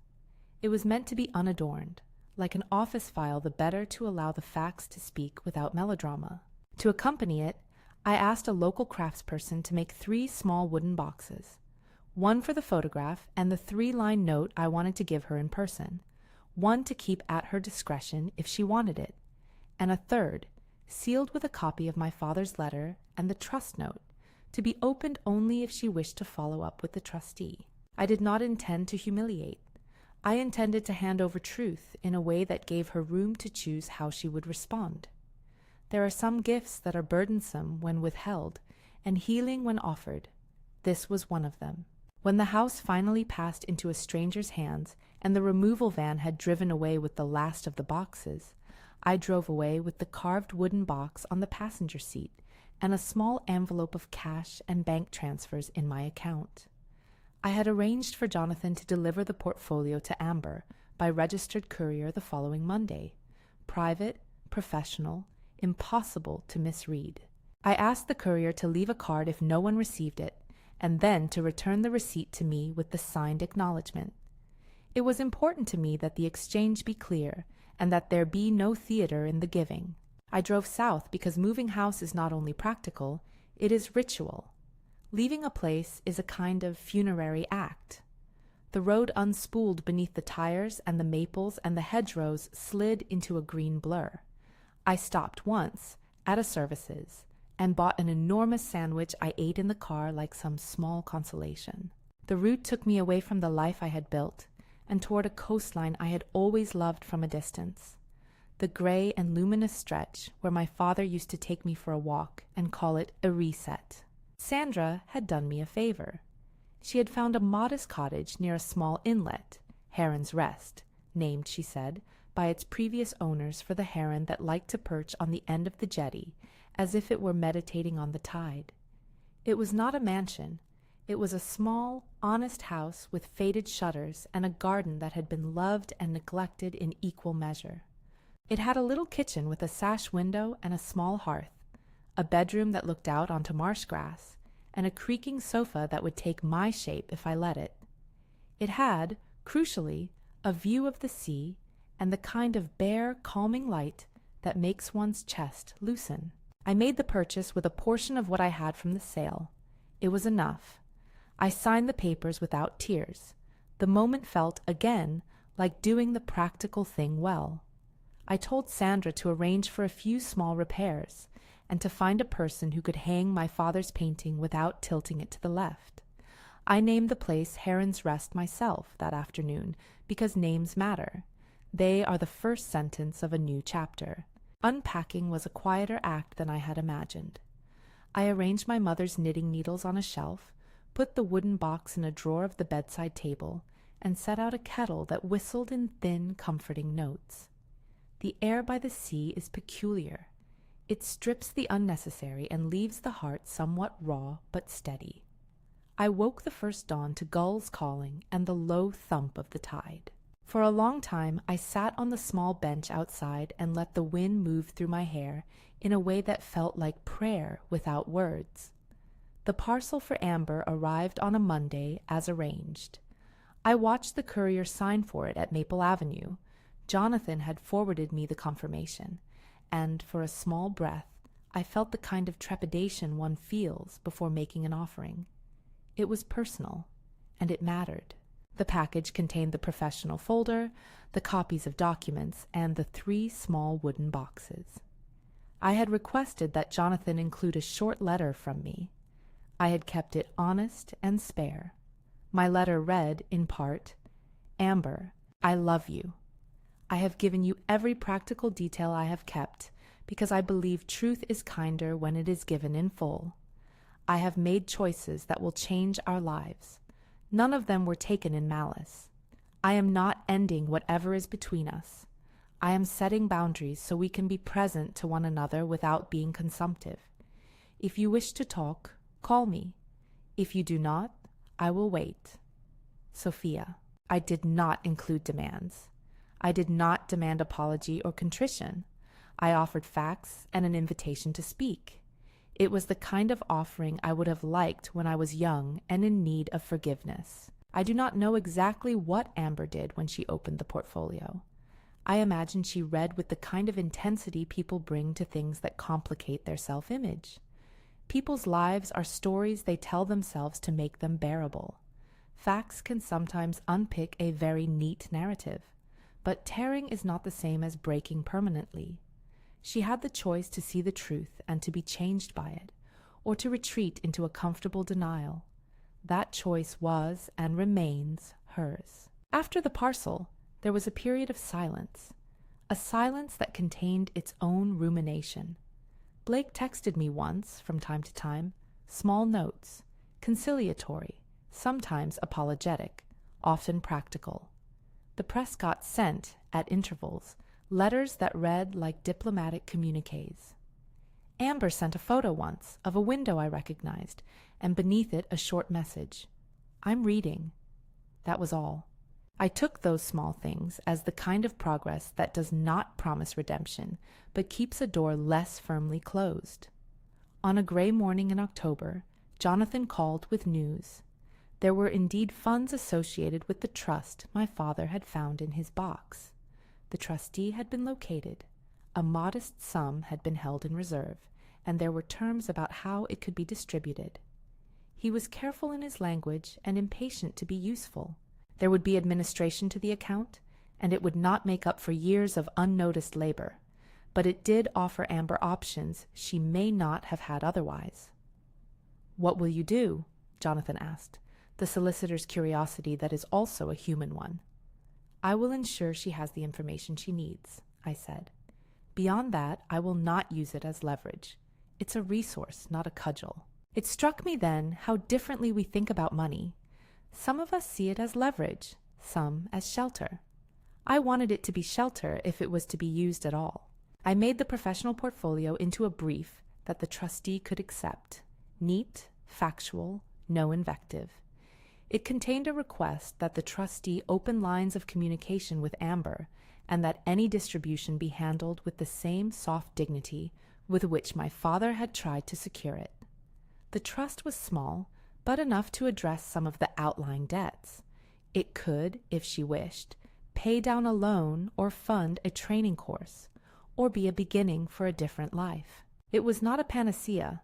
It was meant to be unadorned, like an office file, the better to allow the facts to speak without melodrama. To accompany it, I asked a local craftsperson to make 3 small wooden boxes, one for the photograph and the 3-line note I wanted to give her in person, one to keep at her discretion if she wanted it, and a third, sealed with a copy of my father's letter and the trust note, to be opened only if she wished to follow up with the trustee. I did not intend to humiliate. I intended to hand over truth in a way that gave her room to choose how she would respond. There are some gifts that are burdensome when withheld and healing when offered. This was one of them. When the house finally passed into a stranger's hands and the removal van had driven away with the last of the boxes, I drove away with the carved wooden box on the passenger seat and a small envelope of cash and bank transfers in my account. I had arranged for Jonathan to deliver the portfolio to Amber by registered courier the following Monday. Private, professional, impossible to misread. I asked the courier to leave a card if no one received it, and then to return the receipt to me with the signed acknowledgement. It was important to me that the exchange be clear and that there be no theater in the giving. I drove south because moving house is not only practical, it is ritual. Leaving a place is a kind of funerary act. The road unspooled beneath the tires, and the maples and the hedgerows slid into a green blur. I stopped once, at a service's, and bought an enormous sandwich I ate in the car like some small consolation. The route took me away from the life I had built, and toward a coastline I had always loved from a distance. The gray and luminous stretch where my father used to take me for a walk and call it a reset. Sandra had done me a favor. She had found a modest cottage near a small inlet, Heron's Rest, named, she said, by its previous owners for the heron that liked to perch on the end of the jetty, as if it were meditating on the tide. It was not a mansion. It was a small, honest house with faded shutters and a garden that had been loved and neglected in equal measure. It had a little kitchen with a sash window and a small hearth, a bedroom that looked out onto marsh grass, and a creaking sofa that would take my shape if I let it. It had, crucially, a view of the sea and the kind of bare, calming light that makes one's chest loosen. I made the purchase with a portion of what I had from the sale. It was enough. I signed the papers without tears. The moment felt, again, like doing the practical thing well. I told Sandra to arrange for a few small repairs, and to find a person who could hang my father's painting without tilting it to the left. I named the place Heron's Rest myself that afternoon, because names matter. They are the first sentence of a new chapter. Unpacking was a quieter act than I had imagined. I arranged my mother's knitting needles on a shelf, put the wooden box in a drawer of the bedside table, and set out a kettle that whistled in thin, comforting notes. The air by the sea is peculiar. It strips the unnecessary and leaves the heart somewhat raw but steady. I woke the first dawn to gulls calling and the low thump of the tide. For a long time I sat on the small bench outside and let the wind move through my hair in a way that felt like prayer without words. The parcel for Amber arrived on a Monday as arranged. I watched the courier sign for it at Maple Avenue. Jonathan had forwarded me the confirmation, and for a small breath I felt the kind of trepidation one feels before making an offering. It was personal, and it mattered. The package contained the professional folder, the copies of documents, and the 3 small wooden boxes. I had requested that Jonathan include a short letter from me. I had kept it honest and spare. My letter read, in part, "Amber, I love you. I have given you every practical detail I have kept, because I believe truth is kinder when it is given in full. I have made choices that will change our lives. None of them were taken in malice. I am not ending whatever is between us. I am setting boundaries so we can be present to one another without being consumptive. If you wish to talk, call me. If you do not, I will wait. Sophia. I did not include demands. I did not demand apology or contrition. I offered facts and an invitation to speak. It was the kind of offering I would have liked when I was young and in need of forgiveness. I do not know exactly what Amber did when she opened the portfolio. I imagine she read with the kind of intensity people bring to things that complicate their self-image. People's lives are stories they tell themselves to make them bearable. Facts can sometimes unpick a very neat narrative, but tearing is not the same as breaking permanently. She had the choice to see the truth and to be changed by it, or to retreat into a comfortable denial. That choice was and remains hers. After the parcel, there was a period of silence, a silence that contained its own rumination. Blake texted me once, from time to time, small notes, conciliatory, sometimes apologetic, often practical. The Prescott sent, at intervals, letters that read like diplomatic communiques. Amber sent a photo once of a window I recognized, and beneath it a short message. I'm reading. That was all. I took those small things as the kind of progress that does not promise redemption, but keeps a door less firmly closed. On a gray morning in October, Jonathan called with news. There were indeed funds associated with the trust my father had found in his box. The trustee had been located. A modest sum had been held in reserve, and there were terms about how it could be distributed. He was careful in his language and impatient to be useful. There would be administration to the account, and it would not make up for years of unnoticed labor, but it did offer Amber options she may not have had otherwise. "What will you do?" Jonathan asked, the solicitor's curiosity that is also a human one. "I will ensure she has the information she needs," I said. "Beyond that, I will not use it as leverage. It's a resource, not a cudgel." It struck me then how differently we think about money. Some of us see it as leverage, some as shelter. I wanted it to be shelter if it was to be used at all. I made the professional portfolio into a brief that the trustee could accept. Neat, factual, no invective. It contained a request that the trustee open lines of communication with Amber, and that any distribution be handled with the same soft dignity with which my father had tried to secure it. The trust was small, but enough to address some of the outlying debts. It could, if she wished, pay down a loan or fund a training course, or be a beginning for a different life. It was not a panacea,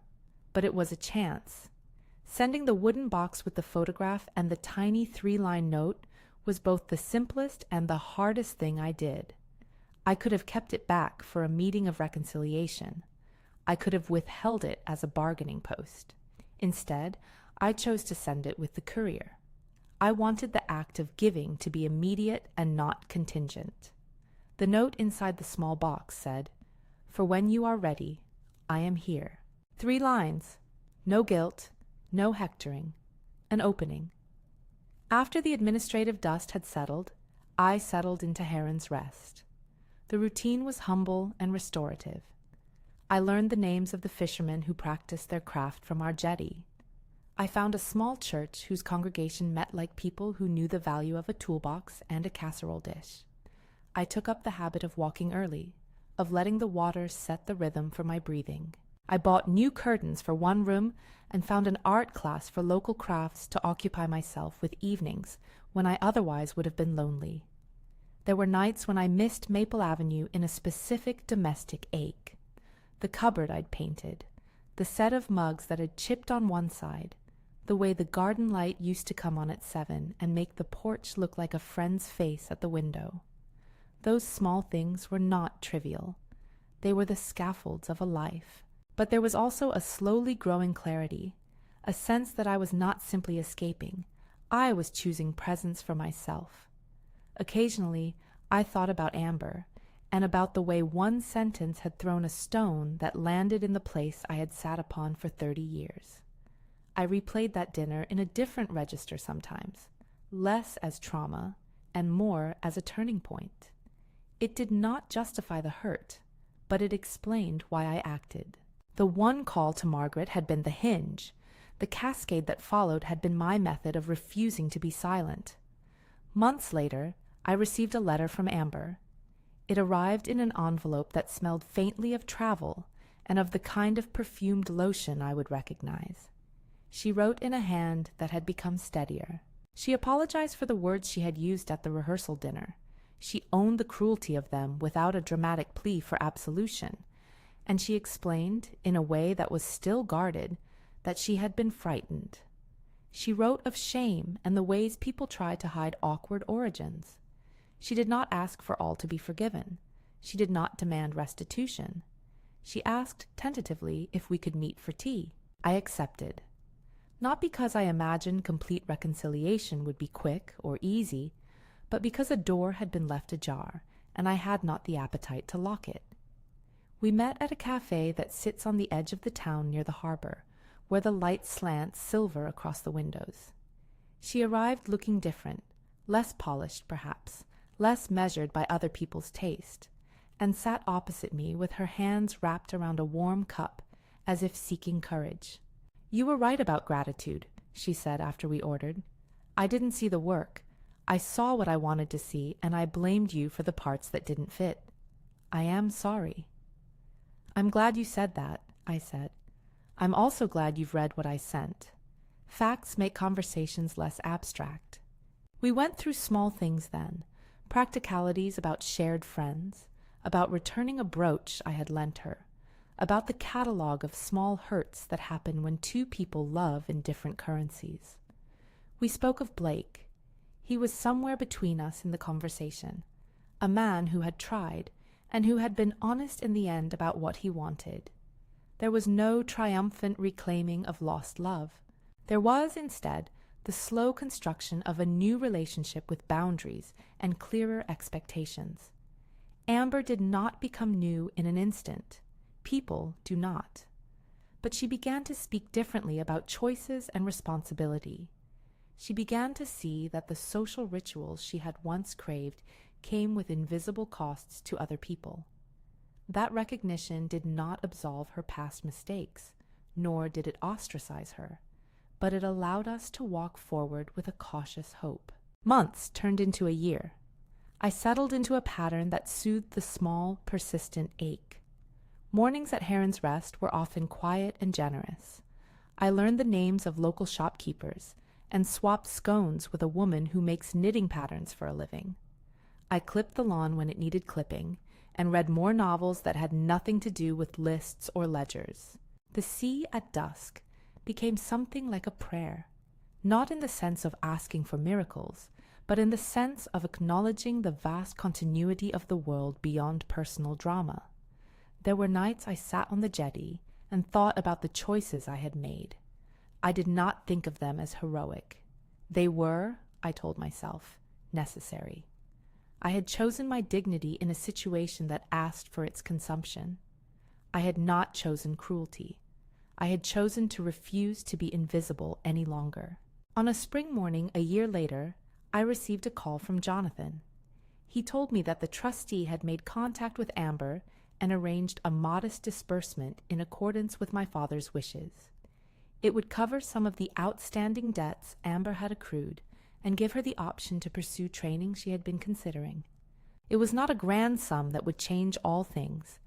but it was a chance. Sending the wooden box with the photograph and the tiny 3-line note was both the simplest and the hardest thing I did. I could have kept it back for a meeting of reconciliation. I could have withheld it as a bargaining post. Instead, I chose to send it with the courier. I wanted the act of giving to be immediate and not contingent. The note inside the small box said, "For when you are ready, I am here." 3 lines. No guilt, no hectoring. An opening. After the administrative dust had settled, I settled into Heron's Rest. The routine was humble and restorative. I learned the names of the fishermen who practiced their craft from our jetty. I found a small church whose congregation met like people who knew the value of a toolbox and a casserole dish. I took up the habit of walking early, of letting the water set the rhythm for my breathing. I bought new curtains for one room and found an art class for local crafts to occupy myself with evenings when I otherwise would have been lonely. There were nights when I missed Maple Avenue in a specific domestic ache. The cupboard I'd painted, the set of mugs that had chipped on one side, the way the garden light used to come on at 7 and make the porch look like a friend's face at the window. Those small things were not trivial. They were the scaffolds of a life. But there was also a slowly growing clarity, a sense that I was not simply escaping. I was choosing presence for myself. Occasionally, I thought about Amber, and about the way one sentence had thrown a stone that landed in the place I had sat upon for 30 years. I replayed that dinner in a different register sometimes, less as trauma and more as a turning point. It did not justify the hurt, but it explained why I acted. The one call to Margaret had been the hinge. The cascade that followed had been my method of refusing to be silent. Months later, I received a letter from Amber. It arrived in an envelope that smelled faintly of travel and of the kind of perfumed lotion I would recognize. She wrote in a hand that had become steadier. She apologized for the words she had used at the rehearsal dinner. She owned the cruelty of them without a dramatic plea for absolution, and she explained, in a way that was still guarded, that she had been frightened. She wrote of shame and the ways people try to hide awkward origins. She did not ask for all to be forgiven. She did not demand restitution. She asked tentatively if we could meet for tea. I accepted. Not because I imagined complete reconciliation would be quick or easy, but because a door had been left ajar, and I had not the appetite to lock it. We met at a cafe that sits on the edge of the town near the harbor, where the light slants silver across the windows. She arrived looking different, less polished perhaps, less measured by other people's taste, and sat opposite me with her hands wrapped around a warm cup, as if seeking courage. "You were right about gratitude," she said after we ordered. "I didn't see the work. I saw what I wanted to see, and I blamed you for the parts that didn't fit. I am sorry." "I'm glad you said that," I said. "I'm also glad you've read what I sent. Facts make conversations less abstract." We went through small things then, practicalities about shared friends, about returning a brooch I had lent her, about the catalogue of small hurts that happen when two people love in different currencies. We spoke of Blake. He was somewhere between us in the conversation, a man who had tried, and who had been honest in the end about what he wanted. There was no triumphant reclaiming of lost love. There was, instead, the slow construction of a new relationship with boundaries and clearer expectations. Amber did not become new in an instant. People do not. But she began to speak differently about choices and responsibility. She began to see that the social rituals she had once craved came with invisible costs to other people. That recognition did not absolve her past mistakes, nor did it ostracize her, but it allowed us to walk forward with a cautious hope. Months turned into a year. I settled into a pattern that soothed the small, persistent ache. Mornings at Heron's Rest were often quiet and generous. I learned the names of local shopkeepers and swapped scones with a woman who makes knitting patterns for a living. I clipped the lawn when it needed clipping and read more novels that had nothing to do with lists or ledgers. The sea at dusk became something like a prayer, not in the sense of asking for miracles, but in the sense of acknowledging the vast continuity of the world beyond personal drama. There were nights I sat on the jetty and thought about the choices I had made. I did not think of them as heroic. They were, I told myself, necessary. I had chosen my dignity in a situation that asked for its consumption. I had not chosen cruelty. I had chosen to refuse to be invisible any longer. On a spring morning a year later, I received a call from Jonathan. He told me that the trustee had made contact with Amber and arranged a modest disbursement in accordance with my father's wishes. It would cover some of the outstanding debts Amber had accrued and give her the option to pursue training she had been considering. It was not a grand sum that would change all things,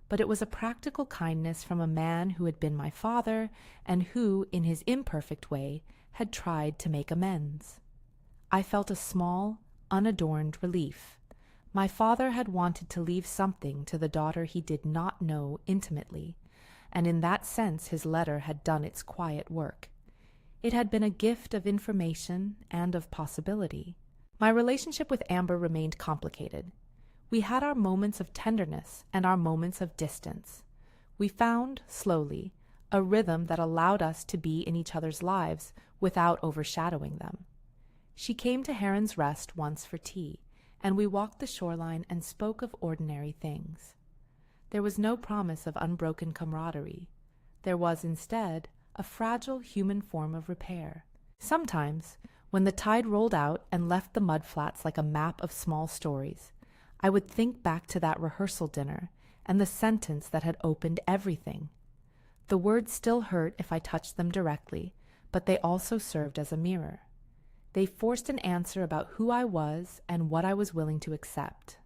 but it was a practical kindness from a man who had been my father and who, in his imperfect way, had tried to make amends. I felt a small, unadorned relief. My father had wanted to leave something to the daughter he did not know intimately, and in that sense his letter had done its quiet work. It had been a gift of information and of possibility. My relationship with Amber remained complicated. We had our moments of tenderness and our moments of distance. We found, slowly, a rhythm that allowed us to be in each other's lives without overshadowing them. She came to Heron's Rest once for tea, and we walked the shoreline and spoke of ordinary things. There was no promise of unbroken camaraderie. There was, instead, a fragile human form of repair. Sometimes, when the tide rolled out and left the mudflats like a map of small stories, I would think back to that rehearsal dinner and the sentence that had opened everything. The words still hurt if I touched them directly, but they also served as a mirror. They forced an answer about who I was and what I was willing to accept.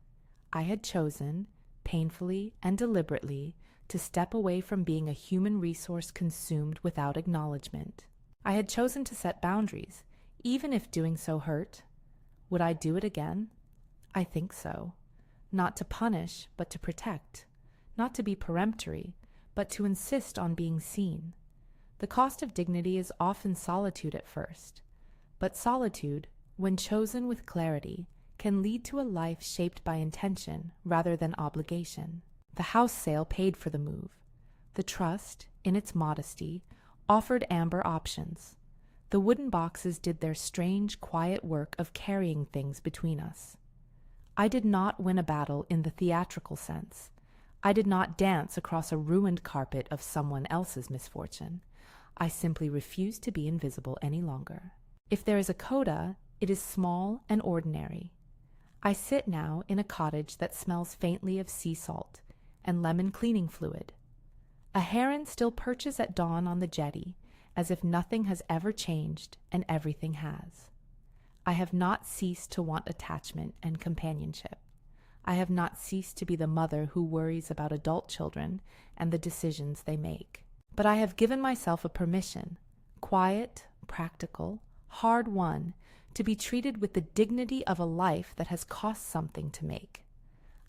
I had chosen, painfully and deliberately, to step away from being a human resource consumed without acknowledgement. I had chosen to set boundaries, even if doing so hurt. Would I do it again? I think so. Not to punish, but to protect. Not to be peremptory, but to insist on being seen. The cost of dignity is often solitude at first. But solitude, when chosen with clarity, can lead to a life shaped by intention rather than obligation. The house sale paid for the move. The trust, in its modesty, offered Amber options. The wooden boxes did their strange, quiet work of carrying things between us. I did not win a battle in the theatrical sense. I did not dance across a ruined carpet of someone else's misfortune. I simply refused to be invisible any longer. If there is a coda, it is small and ordinary. I sit now in a cottage that smells faintly of sea salt and lemon cleaning fluid. A heron still perches at dawn on the jetty, as if nothing has ever changed and everything has. I have not ceased to want attachment and companionship. I have not ceased to be the mother who worries about adult children and the decisions they make. But I have given myself a permission, quiet, practical, hard-won, to be treated with the dignity of a life that has cost something to make.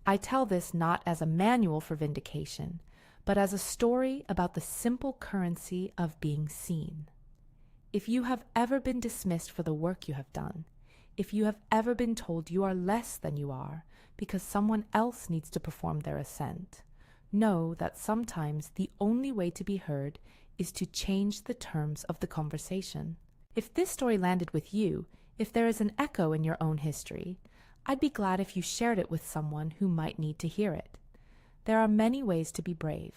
I tell this not as a manual for vindication, but as a story about the simple currency of being seen. If you have ever been dismissed for the work you have done, if you have ever been told you are less than you are because someone else needs to perform their ascent, know that sometimes the only way to be heard is to change the terms of the conversation. If this story landed with you, if there is an echo in your own history, I'd be glad if you shared it with someone who might need to hear it. There are many ways to be brave.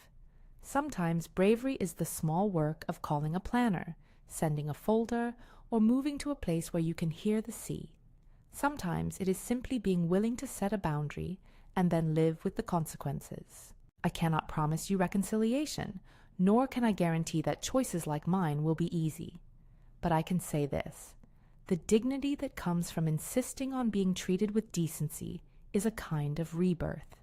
Sometimes bravery is the small work of calling a planner, sending a folder, or moving to a place where you can hear the sea. Sometimes it is simply being willing to set a boundary and then live with the consequences. I cannot promise you reconciliation, nor can I guarantee that choices like mine will be easy. But I can say this: the dignity that comes from insisting on being treated with decency is a kind of rebirth.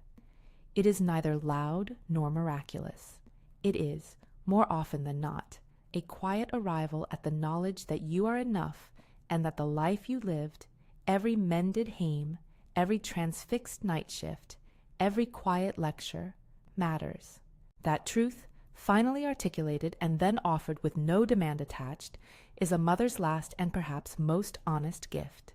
It is neither loud nor miraculous. It is, more often than not, a quiet arrival at the knowledge that you are enough and that the life you lived, every mended hame, every transfixed night shift, every quiet lecture, matters. That truth, finally articulated and then offered with no demand attached, is a mother's last and perhaps most honest gift.